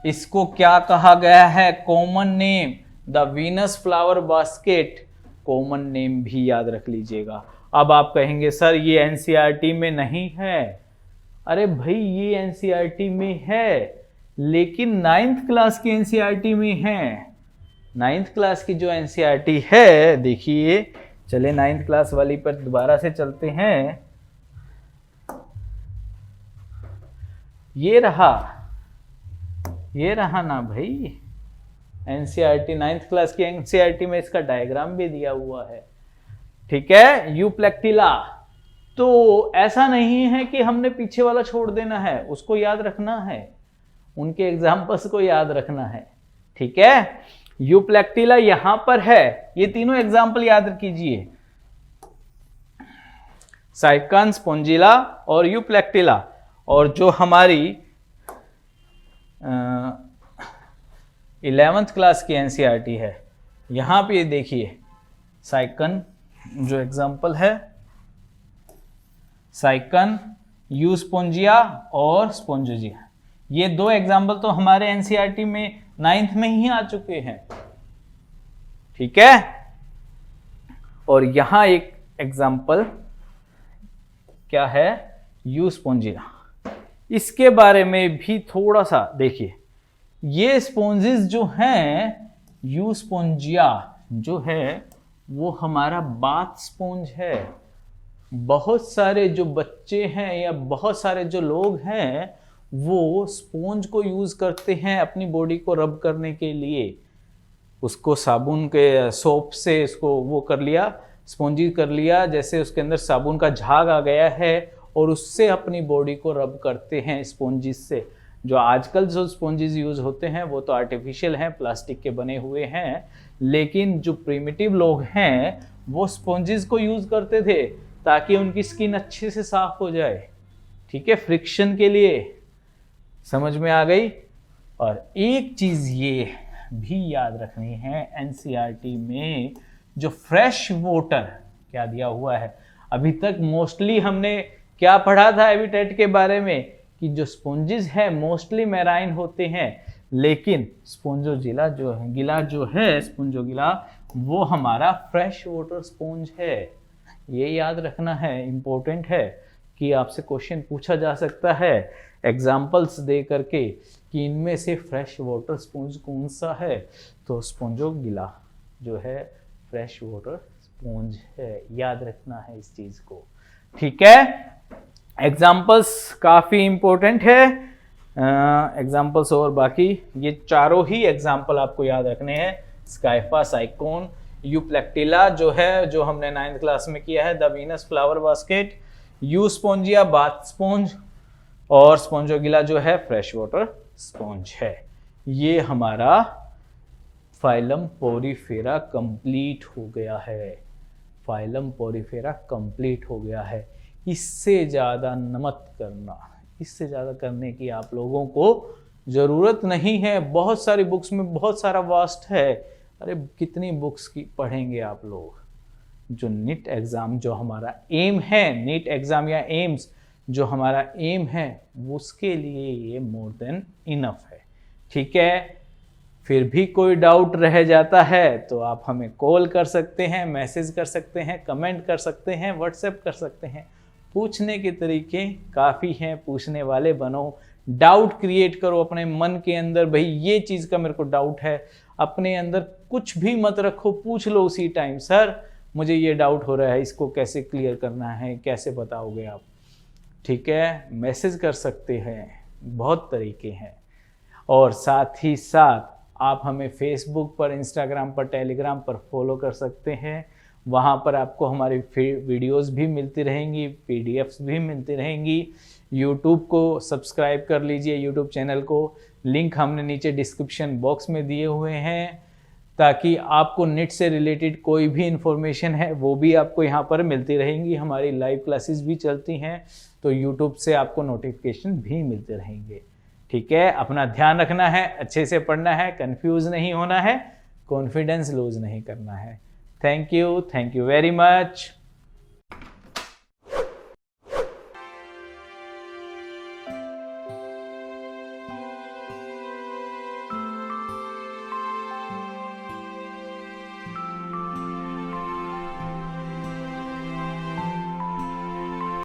इसको क्या कहा गया है? Common name the Venus flower basket, common name भी याद रख लीजिएगा। अब आप कहेंगे सर ये एनसीईआरटी में नहीं है। अरे भाई ये एनसीईआरटी में है, लेकिन 9th क्लास की एनसीईआरटी में है। 9th क्लास की जो एनसीईआरटी है, देखिए, चले 9th क्लास वाली पर दोबारा से चलते हैं। ये रहा ना भाई एनसीईआरटी, 9th क्लास की एनसीईआरटी में इसका डायग्राम भी दिया हुआ है। ठीक है, यूप्लेक्टिला। तो ऐसा नहीं है कि हमने पीछे वाला छोड़ देना है, उसको याद रखना है, उनके एग्जाम्पल्स को याद रखना है। ठीक है, यूप्लेक्टिला यहां पर है, ये तीनों एग्जाम्पल याद कीजिए, साइकन, स्पोंजिला और यूप्लेक्टिला। और जो हमारी 11th क्लास की एनसीईआरटी है, यहां पे देखिए साइकन जो एग्जाम्पल है, साइकन, यूस्पोंजिया और स्पोंजिया, ये 2 एग्जाम्पल तो हमारे एनसीईआरटी में 9th में ही आ चुके हैं। ठीक है, और यहां एक एग्जाम्पल क्या है? यूस्पोंजिया। इसके बारे में भी थोड़ा सा देखिए, ये स्पॉन्जेस जो हैं, यूस्पोंजिया जो है वो हमारा बाथ स्पॉन्ज है। बहुत सारे जो बच्चे हैं या बहुत सारे जो लोग हैं वो स्पॉन्ज को यूज करते हैं अपनी बॉडी को रब करने के लिए। उसको साबुन के सोप से इसको वो कर लिया, स्पॉन्जी कर लिया, जैसे उसके अंदर साबुन का झाग आ गया है और उससे अपनी बॉडी को रब करते हैं स्पॉन्जिस से। जो आजकल जो स्पॉन्जिस यूज होते हैं वो तो आर्टिफिशियल हैं, प्लास्टिक के बने हुए हैं, लेकिन जो प्रिमिटिव लोग हैं वो स्पॉन्जिस को यूज करते थे ताकि उनकी स्किन अच्छे से साफ हो जाए। ठीक है, फ्रिक्शन के लिए। समझ में आ गई? और एक चीज ये भी याद रखनी है, एनसीईआरटी में जो फ्रेश वाटर क्या दिया हुआ है, अभी तक मोस्टली हमने क्या पढ़ा था हैबिटेट के बारे में कि जो स्पॉन्जेस है मोस्टली मैराइन होते हैं, लेकिन स्पोंजोगिला जो है स्पोंजोगिला वो हमारा फ्रेश वाटर स्पॉन्ज है। ये याद रखना है, इंपॉर्टेंट है कि आपसे क्वेश्चन पूछा जा सकता है एग्जाम्पल्स दे करके कि इनमें से फ्रेश वाटर स्पॉन्ज कौन सा है। तो स्पोंजोगिला जो है फ्रेश वाटर स्पॉन्ज है, याद रखना है इस चीज को, ठीक है। एग्जाम्पल्स काफी इंपॉर्टेंट है, एग्जाम्पल्स और बाकी ये चारों ही एग्जाम्पल आपको याद रखने हैं। स्काइफा, साइकोन, यूप्लेक्टिला जो है जो हमने 9th क्लास में किया है, the Venus flower basket, you Spongia bath sponge, और स्पोंजोगिला जो है फ्रेश वाटर स्पॉन्ज है। ये हमारा फाइलम पोरीफेरा कंप्लीट हो गया है, फाइलम पोरीफेरा कंप्लीट हो गया है। इससे ज़्यादा न मत करना, इससे ज़्यादा करने की आप लोगों को ज़रूरत नहीं है। बहुत सारी बुक्स में बहुत सारा वास्ट है, अरे कितनी बुक्स की पढ़ेंगे आप लोग। जो नीट एग्ज़ाम जो हमारा एम है, नीट एग्ज़ाम या एम्स जो हमारा एम है, उसके लिए ये मोर देन इनफ है, ठीक है। फिर भी कोई डाउट रह जाता है तो आप हमें कॉल कर सकते हैं, मैसेज कर सकते हैं, कमेंट कर सकते हैं, व्हाट्सएप कर सकते हैं। पूछने के तरीके काफ़ी हैं, पूछने वाले बनो, डाउट क्रिएट करो अपने मन के अंदर, भाई ये चीज़ का मेरे को डाउट है। अपने अंदर कुछ भी मत रखो, पूछ लो उसी टाइम, सर मुझे ये डाउट हो रहा है, इसको कैसे क्लियर करना है, कैसे बताओगे आप, ठीक है। मैसेज कर सकते हैं, बहुत तरीके हैं। और साथ ही साथ आप हमें फेसबुक पर, इंस्टाग्राम पर, टेलीग्राम पर फॉलो कर सकते हैं। वहाँ पर आपको हमारी वीडियोस भी मिलती रहेंगी, पीडीएफ्स भी मिलती रहेंगी। यूट्यूब को सब्सक्राइब कर लीजिए, यूट्यूब चैनल को, लिंक हमने नीचे डिस्क्रिप्शन बॉक्स में दिए हुए हैं, ताकि आपको नेट से रिलेटेड कोई भी इंफॉर्मेशन है वो भी आपको यहाँ पर मिलती रहेंगी। हमारी लाइव क्लासेस भी चलती हैं, तो यूट्यूब से आपको नोटिफिकेशन भी मिलते रहेंगे, ठीक है। अपना ध्यान रखना है, अच्छे से पढ़ना है, कंफ्यूज नहीं होना है, कॉन्फिडेंस लूज नहीं करना है। Thank you very much.